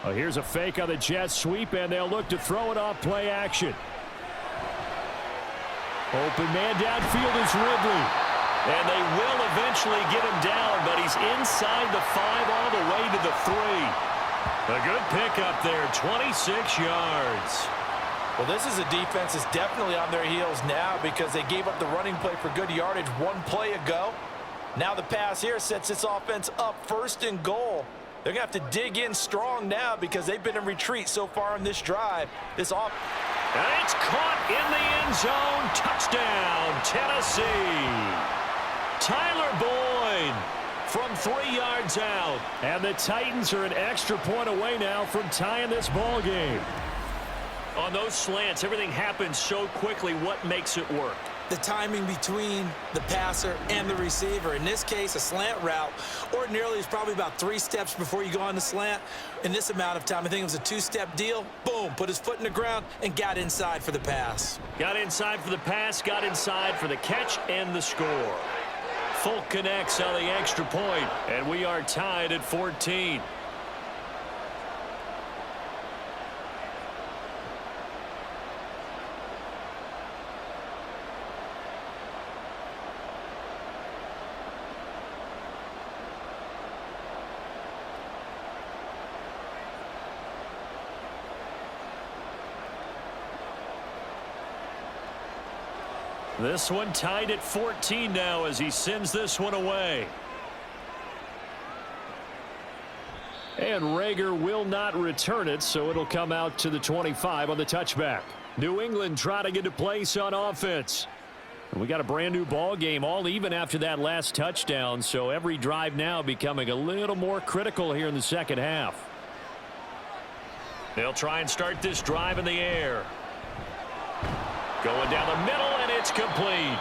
Well, here's a fake on the jet sweep, and they'll look to throw it off play action. Open man downfield is Ridley. And they will eventually get him down, but he's inside the 5 all the way to the 3. A good pickup there, 26 yards. Well, this is a defense that's definitely on their heels now because they gave up the running play for good yardage one play ago. Now the pass here sets this offense up 1st and goal. They're going to have to dig in strong now because they've been in retreat so far in this drive. And it's caught in the end zone. Touchdown, Tennessee. Tyler Boyd from 3 yards out. And the Titans are an extra point away now from tying this ball game. On those slants, everything happens so quickly. What makes it work? the timing between the passer and the receiver. In this case, a slant route ordinarily is probably about 3 steps before you go on the slant. In this amount of time, I think it was a 2-step deal. Boom, put his foot in the ground and got inside for the pass. Got inside for the pass, got inside for the catch and the score. Folk connects on the extra point, and we are tied at 14. This one tied at 14 now as he sends this one away. And Rager will not return it, so it'll come out to the 25 on the touchback. New England trying to get a place on offense. We got a brand new ball game, all even after that last touchdown, so every drive now becoming a little more critical here in the second half. They'll try and start this drive in the air. Going down the middle, and it's complete.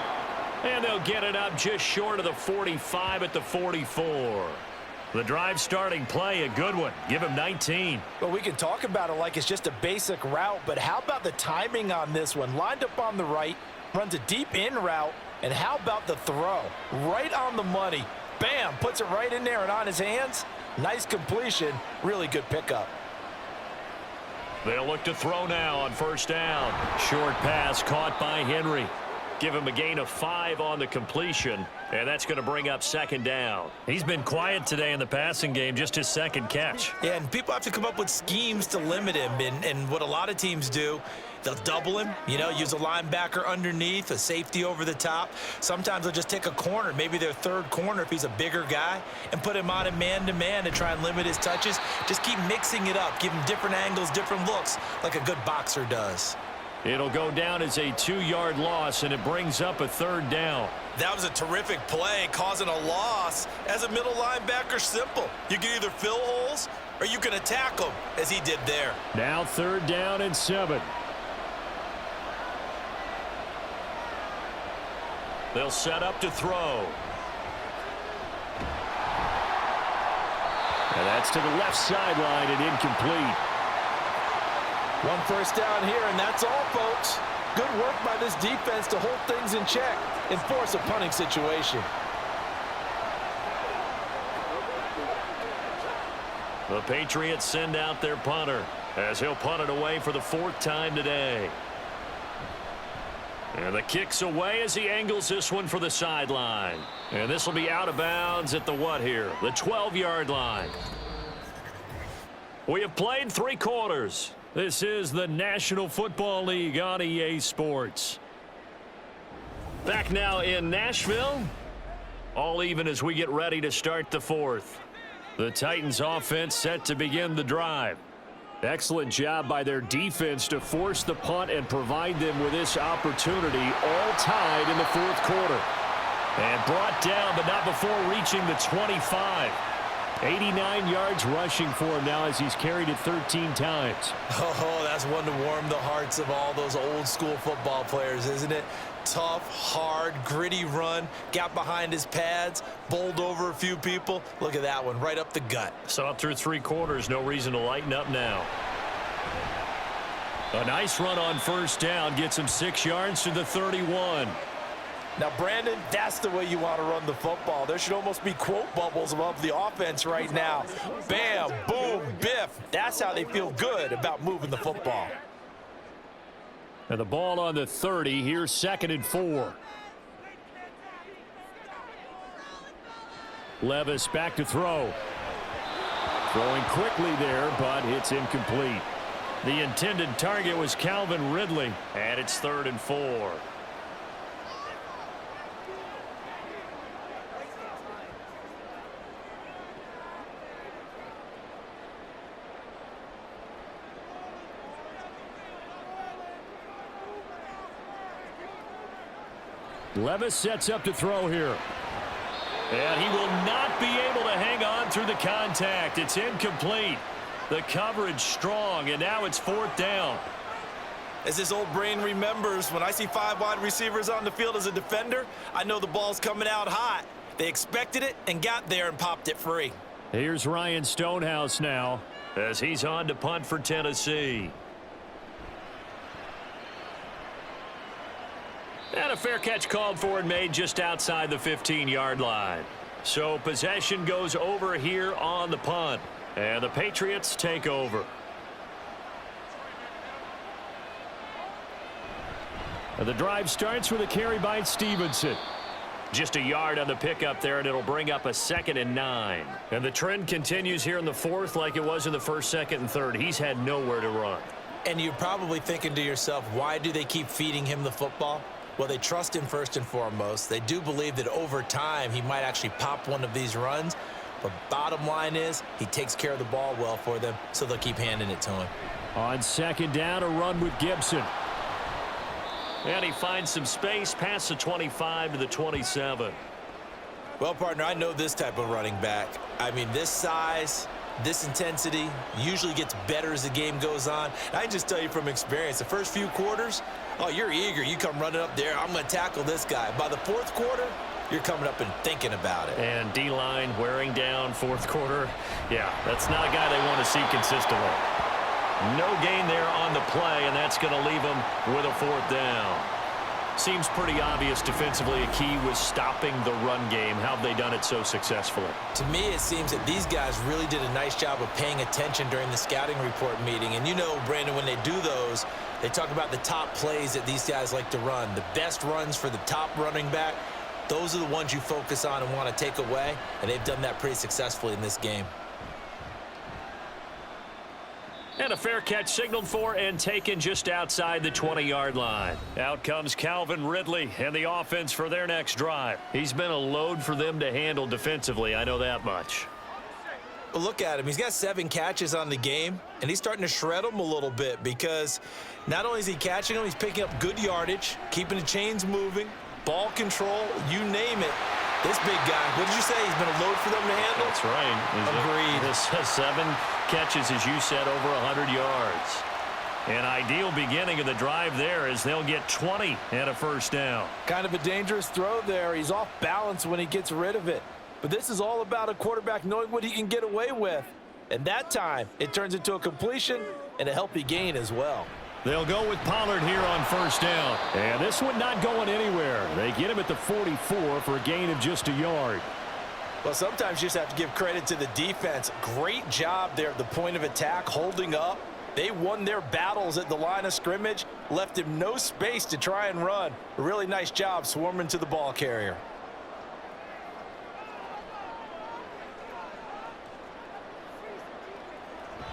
And they'll get it up just short of the 45 at the 44. The drive starting play, a good one. Give him 19. Well, we can talk about it like it's just a basic route, but how about the timing on this one? Lined up on the right, runs a deep in route, and how about the throw? Right on the money. Bam, puts it right in there and on his hands. Nice completion, really good pickup. They'll look to throw now on first down. Short pass caught by Henry. Give him a gain of 5 on the completion, and that's going to bring up second down. He's been quiet today in the passing game, just his second catch. Yeah, and people have to come up with schemes to limit him, and what a lot of teams do, they'll double him, use a linebacker underneath, a safety over the top. Sometimes they'll just take a corner, maybe their third corner if he's a bigger guy, and put him on a man-to-man to try and limit his touches. Just keep mixing it up, give him different angles, different looks, like a good boxer does. It'll go down as a 2-yard loss, and it brings up a third down. That was a terrific play, causing a loss. As a middle linebacker, simple. You can either fill holes or you can attack them, as he did there. Now third down and 7. They'll set up to throw. And that's to the left sideline and incomplete. 1 first down here, and that's all, folks. Good work by this defense to hold things in check and force a punting situation. The Patriots send out their punter as he'll punt it away for the 4th time today. And the kick's away as he angles this one for the sideline. And this will be out of bounds at the what here? The 12-yard line. We have played 3 quarters. This is the National Football League on EA Sports. Back now in Nashville. All even as we get ready to start the 4th. The Titans offense set to begin the drive. Excellent job by their defense to force the punt and provide them with this opportunity, all tied in the 4th quarter. And brought down, but not before reaching the 25. 89 yards rushing for him now as he's carried it 13 times. Oh, that's one to warm the hearts of all those old school football players, isn't it? Tough, hard, gritty run, got behind his pads, bowled over a few people. Look at that one, right up the gut. Saw it through 3 quarters, no reason to lighten up now. A nice run on first down, gets him 6 yards to the 31. Now, Brandon, that's the way you want to run the football. There should almost be quote bubbles above the offense right now. Bam, boom, biff. That's how they feel good about moving the football. And the ball on the 30. Here's 2nd and 4. Levis back to throw. Throwing quickly there, but it's incomplete. The intended target was Calvin Ridley, and it's 3rd and 4. Levis sets up to throw here. And he will not be able to hang on through the contact. It's incomplete. The coverage strong, and now it's 4th down. As this old brain remembers, when I see 5 wide receivers on the field as a defender, I know the ball's coming out hot. They expected it and got there and popped it free. Here's Ryan Stonehouse now as he's on to punt for Tennessee. And a fair catch called for and made just outside the 15-yard line. So possession goes over here on the punt. And the Patriots take over. And the drive starts with a carry by Stevenson. Just a yard on the pickup there, and it'll bring up a 2nd and 9. And the trend continues here in the 4th like it was in the 1st, 2nd, and 3rd. He's had nowhere to run. And you're probably thinking to yourself, why do they keep feeding him the football? Well, they trust him first and foremost. They do believe that over time he might actually pop one of these runs. But bottom line is he takes care of the ball well for them, so they'll keep handing it to him. On 2nd down, a run with Gibson. And he finds some space past the 25 to the 27. Well, partner, I know this type of running back. I mean, this size, this intensity usually gets better as the game goes on. And I just tell you from experience, the first few quarters, oh, you're eager. You come running up there. I'm going to tackle this guy. By the 4th quarter, you're coming up and thinking about it. And D-line wearing down 4th quarter. Yeah, that's not a guy they want to see consistently. No gain there on the play, and that's going to leave them with a 4th down. Seems pretty obvious defensively a key was stopping the run game. How have they done it so successfully? To me, it seems that these guys really did a nice job of paying attention during the scouting report meeting. And you know, Brandon, when they do those, they talk about the top plays that these guys like to run. The best runs for the top running back, those are the ones you focus on and want to take away. And they've done that pretty successfully in this game. And a fair catch signaled for and taken just outside the 20-yard line. Out comes Calvin Ridley and the offense for their next drive. He's been a load for them to handle defensively, I know that much. Well, look at him. He's got 7 catches on the game, and he's starting to shred them a little bit because not only is he catching them, he's picking up good yardage, keeping the chains moving, ball control, you name it. This big guy, what did you say? He's been a load for them to handle? That's right. Agreed. This 7 catches, as you said, over 100 yards. An ideal beginning of the drive there as they'll get 20 and a 1st down. Kind of a dangerous throw there. He's off balance when he gets rid of it. But this is all about a quarterback knowing what he can get away with. And that time, it turns into a completion and a healthy gain as well. They'll go with Pollard here on 1st down. And this one not going anywhere. They get him at the 44 for a gain of just a yard. Well, sometimes you just have to give credit to the defense. Great job there at the point of attack, holding up. They won their battles at the line of scrimmage, left him no space to try and run. A really nice job swarming to the ball carrier.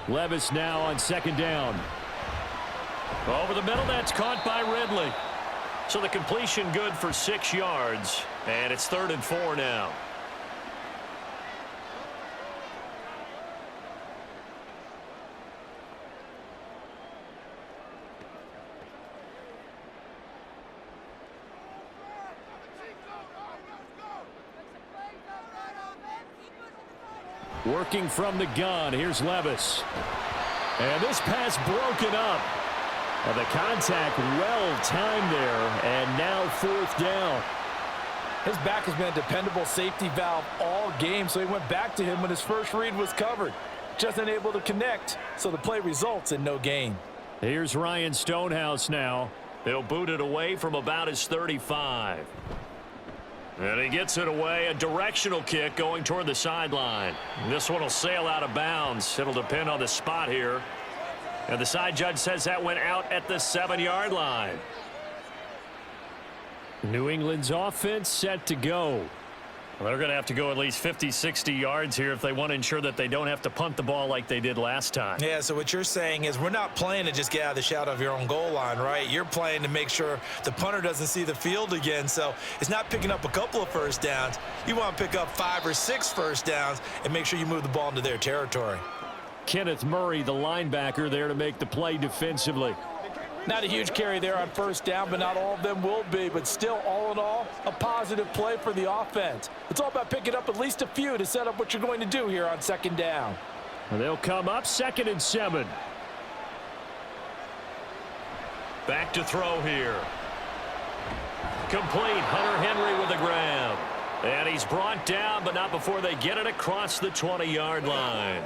Levis now on 2nd down. Over the middle, that's caught by Ridley. So the completion good for 6 yards, and it's 3rd and 4 now. Working from the gun. Here's Levis. And this pass broken up. And the contact well timed there. And now fourth down. His back has been a dependable safety valve all game, so he went back to him when his first read was covered. Just unable to connect, so the play results in no gain. Here's Ryan Stonehouse now. He'll boot it away from about his 35. And he gets it away, a directional kick going toward the sideline. This one will sail out of bounds. It'll depend on the spot here. And the side judge says that went out at the 7-yard line. New England's offense set to go. Well, they're going to have to go at least 50, 60 yards here if they want to ensure that they don't have to punt the ball like they did last time. Yeah, so what you're saying is we're not playing to just get out of the shadow of your own goal line, right? You're playing to make sure the punter doesn't see the field again. So it's not picking up a couple of first downs. You want to pick up 5 or 6 first downs and make sure you move the ball into their territory. Kenneth Murray, the linebacker, there to make the play defensively. Not a huge carry there on first down, but not all of them will be. But still, all in all, a positive play for the offense. It's all about picking up at least a few to set up what you're going to do here on second down. And they'll come up 2nd and 7. Back to throw here. Complete. Hunter Henry with a grab. And he's brought down, but not before they get it across the 20-yard line.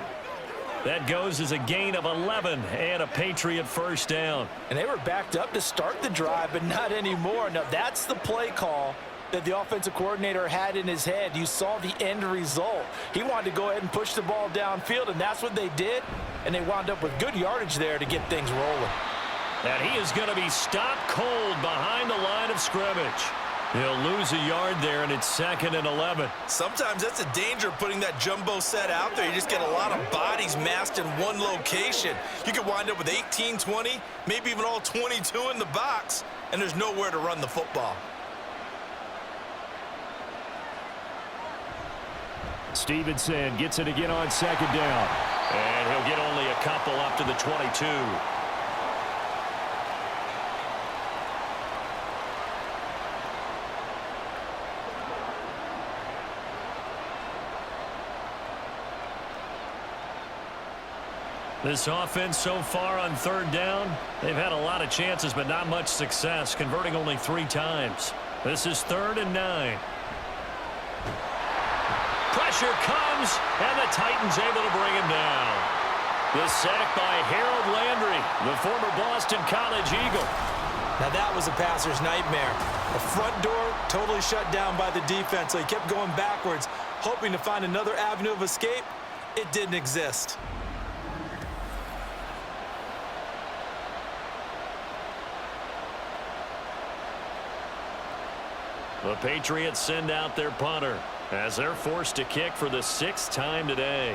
That goes as a gain of 11 and a Patriot first down. And they were backed up to start the drive, but not anymore. Now, that's the play call that the offensive coordinator had in his head. You saw the end result. He wanted to go ahead and push the ball downfield, and that's what they did. And they wound up with good yardage there to get things rolling. And he is going to be stopped cold behind the line of scrimmage. He'll lose a yard there, and it's 2nd and 11. Sometimes that's a danger putting that jumbo set out there. You just get a lot of bodies massed in one location. You could wind up with 18, 20, maybe even all 22 in the box, and there's nowhere to run the football. Stevenson gets it again on 2nd down. And he'll get only a couple up to the 22. This offense so far on 3rd down, they've had a lot of chances, but not much success, converting only 3 times. This is 3rd and 9. Pressure comes, and the Titans able to bring him down. The sack by Harold Landry, the former Boston College Eagle. Now that was a passer's nightmare. The front door totally shut down by the defense, so he kept going backwards, hoping to find another avenue of escape. It didn't exist. The Patriots send out their punter as they're forced to kick for the 6th time today.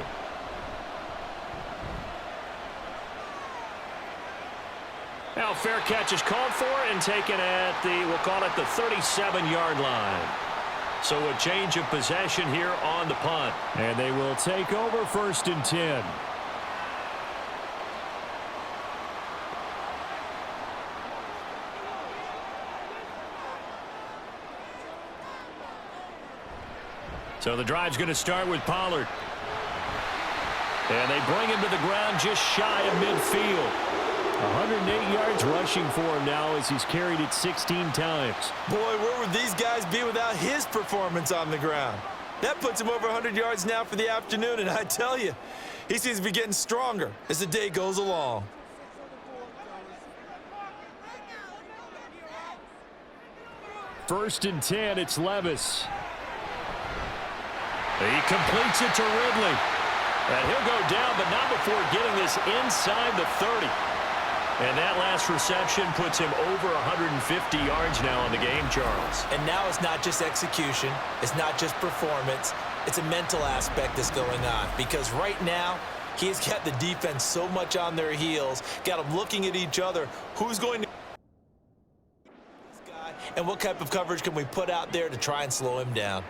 Now fair catch is called for and taken at the, we'll call it the 37-yard line. So a change of possession here on the punt. And they will take over 1st and 10. So the drive's going to start with Pollard. And they bring him to the ground just shy of midfield. 108 yards rushing for him now as he's carried it 16 times. Boy, where would these guys be without his performance on the ground? That puts him over 100 yards now for the afternoon, and I tell you, he seems to be getting stronger as the day goes along. First and 10, it's Levis. He completes it to Ridley. And he'll go down, but not before getting this inside the 30. And that last reception puts him over 150 yards now in the game, Charles. And now it's not just execution. It's not just performance. It's a mental aspect that's going on. Because right now, he's got the defense so much on their heels, got them looking at each other. Who's going to this guy, and what type of coverage can we put out there to try and slow him down?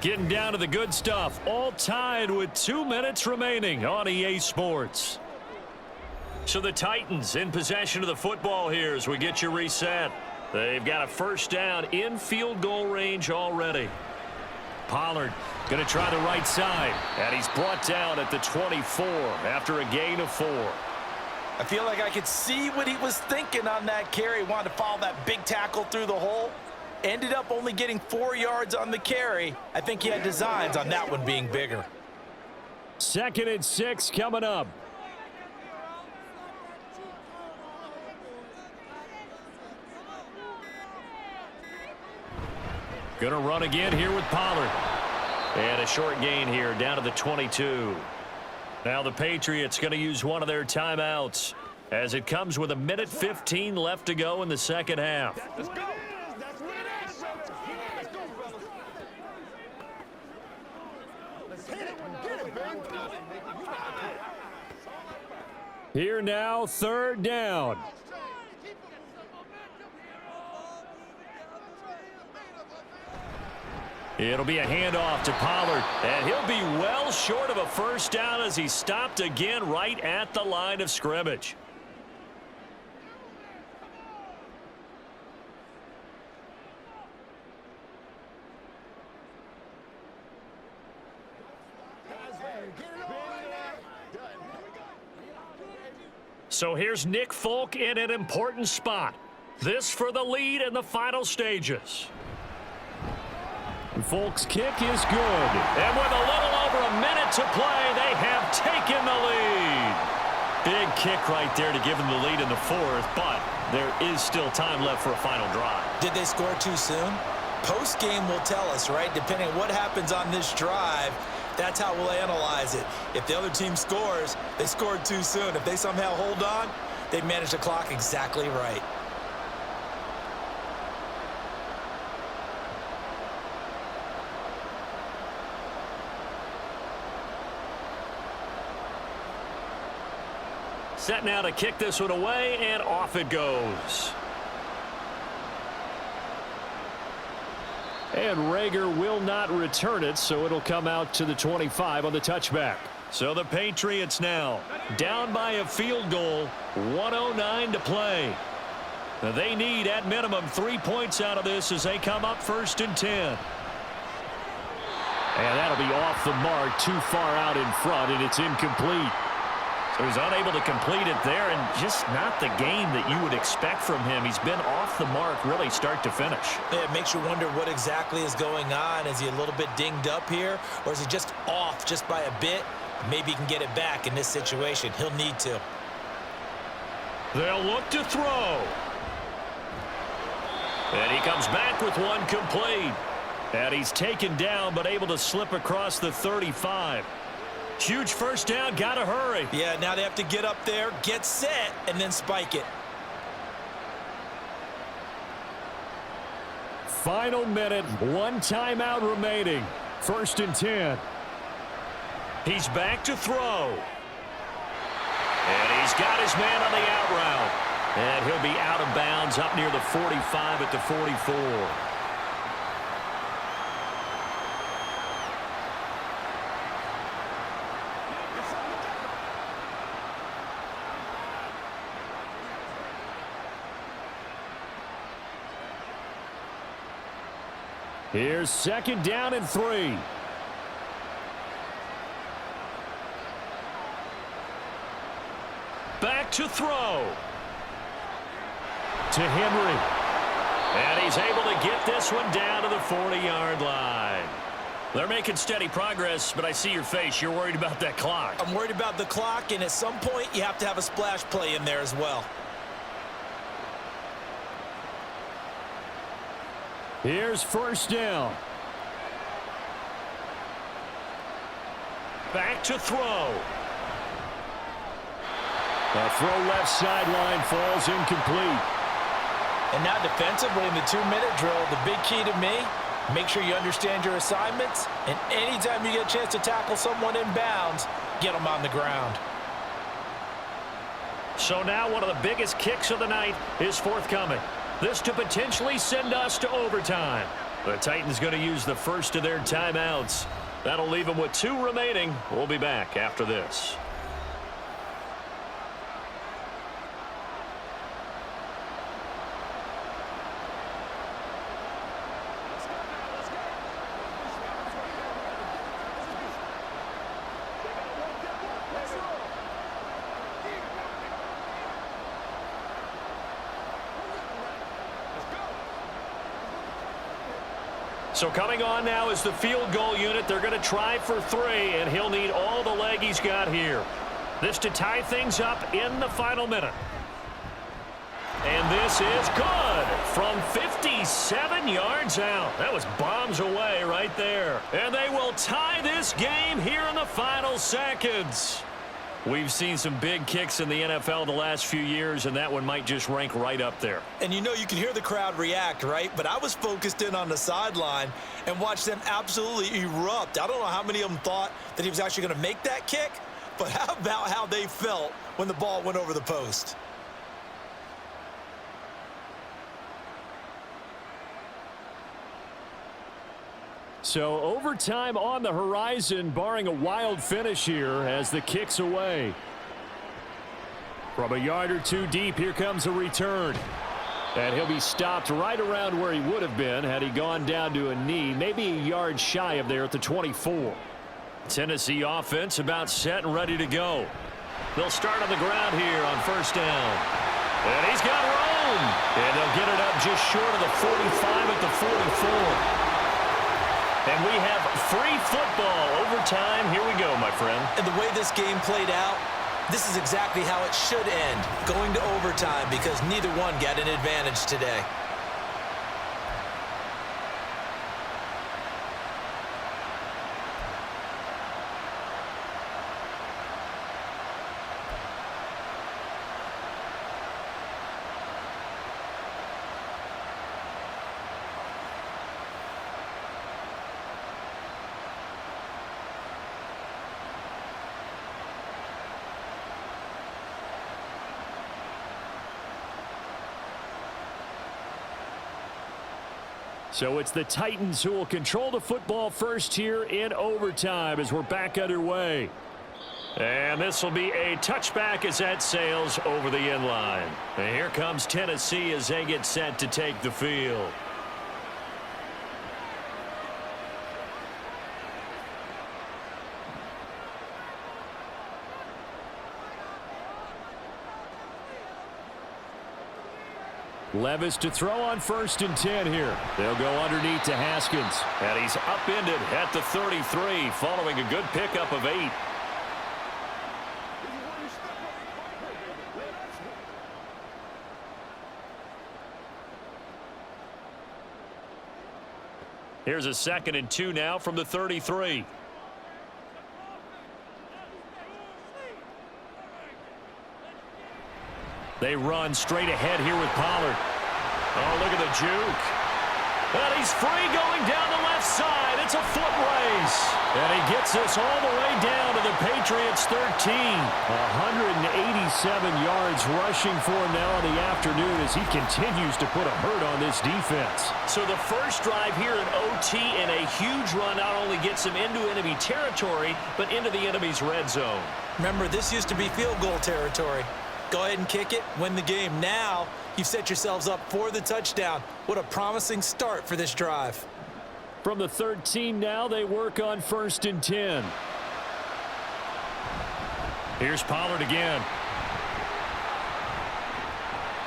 Getting down to the good stuff, all tied with 2 minutes remaining on EA Sports. So the Titans in possession of the football here as we get you reset. They've got a first down in field goal range already. Pollard going to try the right side. And he's brought down at the 24 after a gain of 4. I feel like I could see what he was thinking on that carry. Wanted to follow that big tackle through the hole. Ended up only getting 4 yards on the carry. I think he had designs on that one being bigger. 2nd and 6 coming up. Going to run again here with Pollard. And a short gain here down to the 22. Now the Patriots going to use one of their timeouts as it comes with 1:15 left to go in the second half. Let's go. That's what it is. Let's go, fellas. Let's hit it. Get it, baby. Here now, 3rd down. It'll be a handoff to Pollard, and he'll be well short of a first down as he's stopped again right at the line of scrimmage. So here's Nick Folk in an important spot. This for the lead in the final stages. Folk's kick is good. And with a little over a minute to play, they have taken the lead. Big kick right there to give them the lead in the 4th, but there is still time left for a final drive. Did they score too soon? Post-game will tell us, right? Depending on what happens on this drive, that's how we'll analyze it. If the other team scores, they scored too soon. If they somehow hold on, they manage the clock exactly right. Set now to kick this one away, and off it goes. And Rager will not return it, so it'll come out to the 25 on the touchback. So the Patriots now down by a field goal, 1:09 to play. Now they need at minimum 3 points out of this as they come up 1st and 10. And that'll be off the mark, too far out in front, and it's incomplete. So he's unable to complete it there, and just not the game that you would expect from him. He's been off the mark really start to finish. Yeah, it makes you wonder what exactly is going on. Is he a little bit dinged up here, or is he just off just by a bit? Maybe he can get it back in this situation. He'll need to. They'll look to throw. And he comes back with one complete. And he's taken down, but able to slip across the 35. Huge first down, gotta hurry. Yeah, now they have to get up there, get set, and then spike it. Final minute, 1 timeout remaining. 1st and 10. He's back to throw. And he's got his man on the out route. And he'll be out of bounds up near the 45 at the 44. Here's 2nd down and 3. Back to throw. To Henry. And he's able to get this one down to the 40-yard line. They're making steady progress, but I see your face. You're worried about that clock. I'm worried about the clock, and at some point, you have to have a splash play in there as well. Here's 1st down. Back to throw. The throw left sideline falls incomplete. And now defensively in the 2-minute drill, the big key to me, make sure you understand your assignments, and anytime you get a chance to tackle someone in bounds, get them on the ground. So now one of the biggest kicks of the night is forthcoming. This to potentially send us to overtime. The Titans going to use the first of their timeouts. That'll leave them with 2 remaining. We'll be back after this. So coming on now is the field goal unit. They're going to try for 3, and he'll need all the leg he's got here. This to tie things up in the final minute. And this is good from 57 yards out. That was bombs away right there. And they will tie this game here in the final seconds. We've seen some big kicks in the NFL the last few years, and that one might just rank right up there. And you know you can hear the crowd react, right? But I was focused in on the sideline and watched them absolutely erupt. I don't know how many of them thought that he was actually going to make that kick, but how about how they felt when the ball went over the post? So overtime on the horizon, barring a wild finish here as the kick's away. From a yard or two deep, here comes a return. And he'll be stopped right around where he would have been had he gone down to a knee, maybe a yard shy of there at the 24. Tennessee offense about set and ready to go. They'll start on the ground here on first down. And he's got room. And they'll get it up just short of the 45 at the 44. And we have free football overtime. Here we go, my friend. And the way this game played out, this is exactly how it should end, going to overtime, because neither one got an advantage today. So it's the Titans who will control the football first here in overtime as we're back underway. And this will be a touchback as that sails over the end line. And here comes Tennessee as they get set to take the field. Levis to throw on 1st and 10 here. They'll go underneath to Haskins. And he's upended at the 33 following a good pickup of 8. Here's a 2nd and 2 now from the 33. They run straight ahead here with Pollard. Oh, look at the juke. And he's free going down the left side. It's a foot race. And he gets us all the way down to the Patriots 13. 187 yards rushing for him now in the afternoon as he continues to put a hurt on this defense. So the first drive here in OT and a huge run not only gets him into enemy territory, but into the enemy's red zone. Remember, this used to be field goal territory. Go ahead and kick it, win the game. Now you've set yourselves up for the touchdown. What a promising start for this drive. From the 13 now, they work on 1st and 10. Here's Pollard again.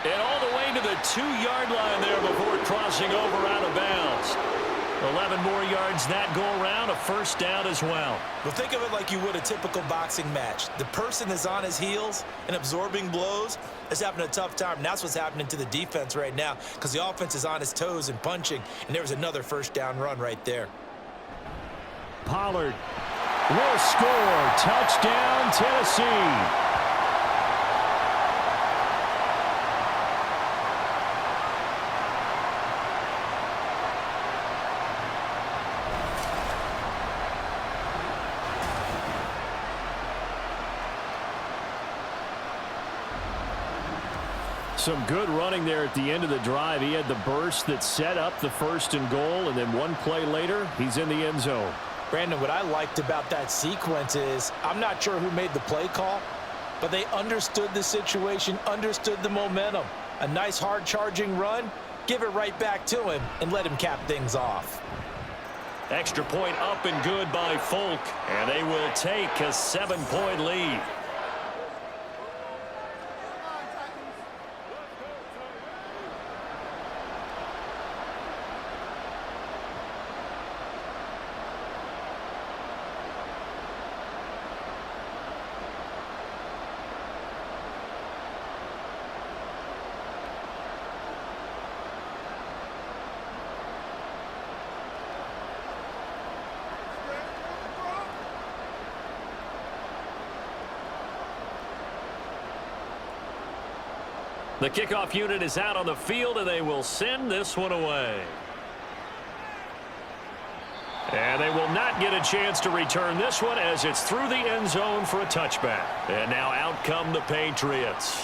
And all the way to the 2-yard line there before crossing over out of bounds. 11 more yards that go around, a first down as well. Well, think of it like you would a typical boxing match. The person is on his heels and absorbing blows is having a tough time. And that's what's happening to the defense right now because the offense is on his toes and punching. And there was another first down run right there. Pollard will score. Touchdown, Tennessee. Some good running there at the end of the drive. He had the burst that set up the 1st and goal, and then one play later, he's in the end zone. Brandon, what I liked about that sequence is I'm not sure who made the play call, but they understood the situation, understood the momentum. A nice hard charging run, give it right back to him, and let him cap things off. Extra point up and good by Folk, and they will take a 7-point lead. The kickoff unit is out on the field, and they will send this one away. And they will not get a chance to return this one as it's through the end zone for a touchback. And now out come the Patriots.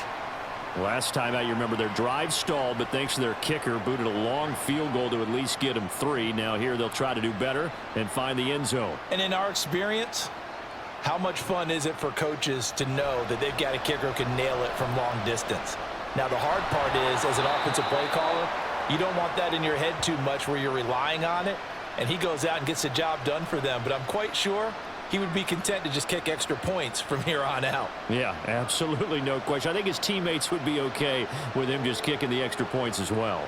Last time out, you remember their drive stalled, but thanks to their kicker, booted a long field goal to at least get them 3. Now here they'll try to do better and find the end zone. And in our experience, how much fun is it for coaches to know that they've got a kicker who can nail it from long distance? Now, the hard part is, as an offensive play caller, you don't want that in your head too much where you're relying on it, and he goes out and gets the job done for them. But I'm quite sure he would be content to just kick extra points from here on out. Yeah, absolutely no question. I think his teammates would be okay with him just kicking the extra points as well.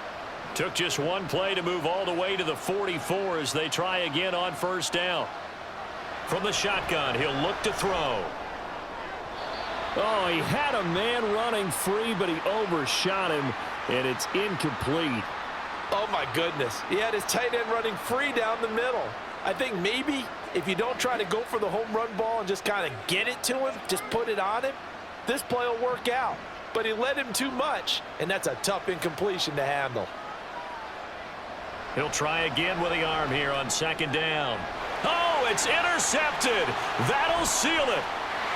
Took just one play to move all the way to the 44 as they try again on first down. From the shotgun, he'll look to throw. Oh, he had a man running free, but he overshot him, and it's incomplete. Oh, my goodness. He had his tight end running free down the middle. I think maybe if you don't try to go for the home run ball and just kind of get it to him, just put it on him, this play will work out. But he led him too much, and that's a tough incompletion to handle. He'll try again with the arm here on second down. Oh, it's intercepted. That'll seal it.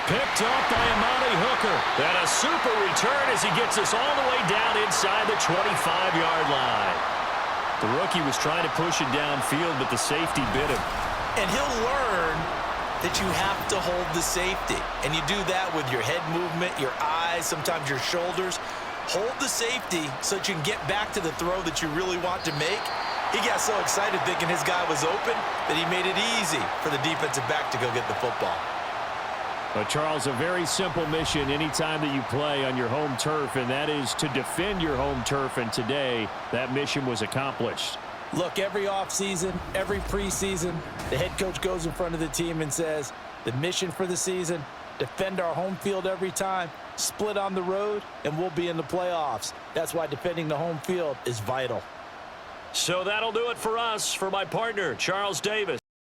Picked off by Amani Hooker. And a super return as he gets us all the way down inside the 25-yard line. The rookie was trying to push it downfield, but the safety bit him. And he'll learn that you have to hold the safety. And you do that with your head movement, your eyes, sometimes your shoulders. Hold the safety so that you can get back to the throw that you really want to make. He got so excited thinking his guy was open that he made it easy for the defensive back to go get the football. But, Charles, a very simple mission anytime that you play on your home turf, and that is to defend your home turf, and today that mission was accomplished. Look, every offseason, every preseason, the head coach goes in front of the team and says, the mission for the season, defend our home field every time, split on the road, and we'll be in the playoffs. That's why defending the home field is vital. So that'll do it for us. For my partner, Charles Davis.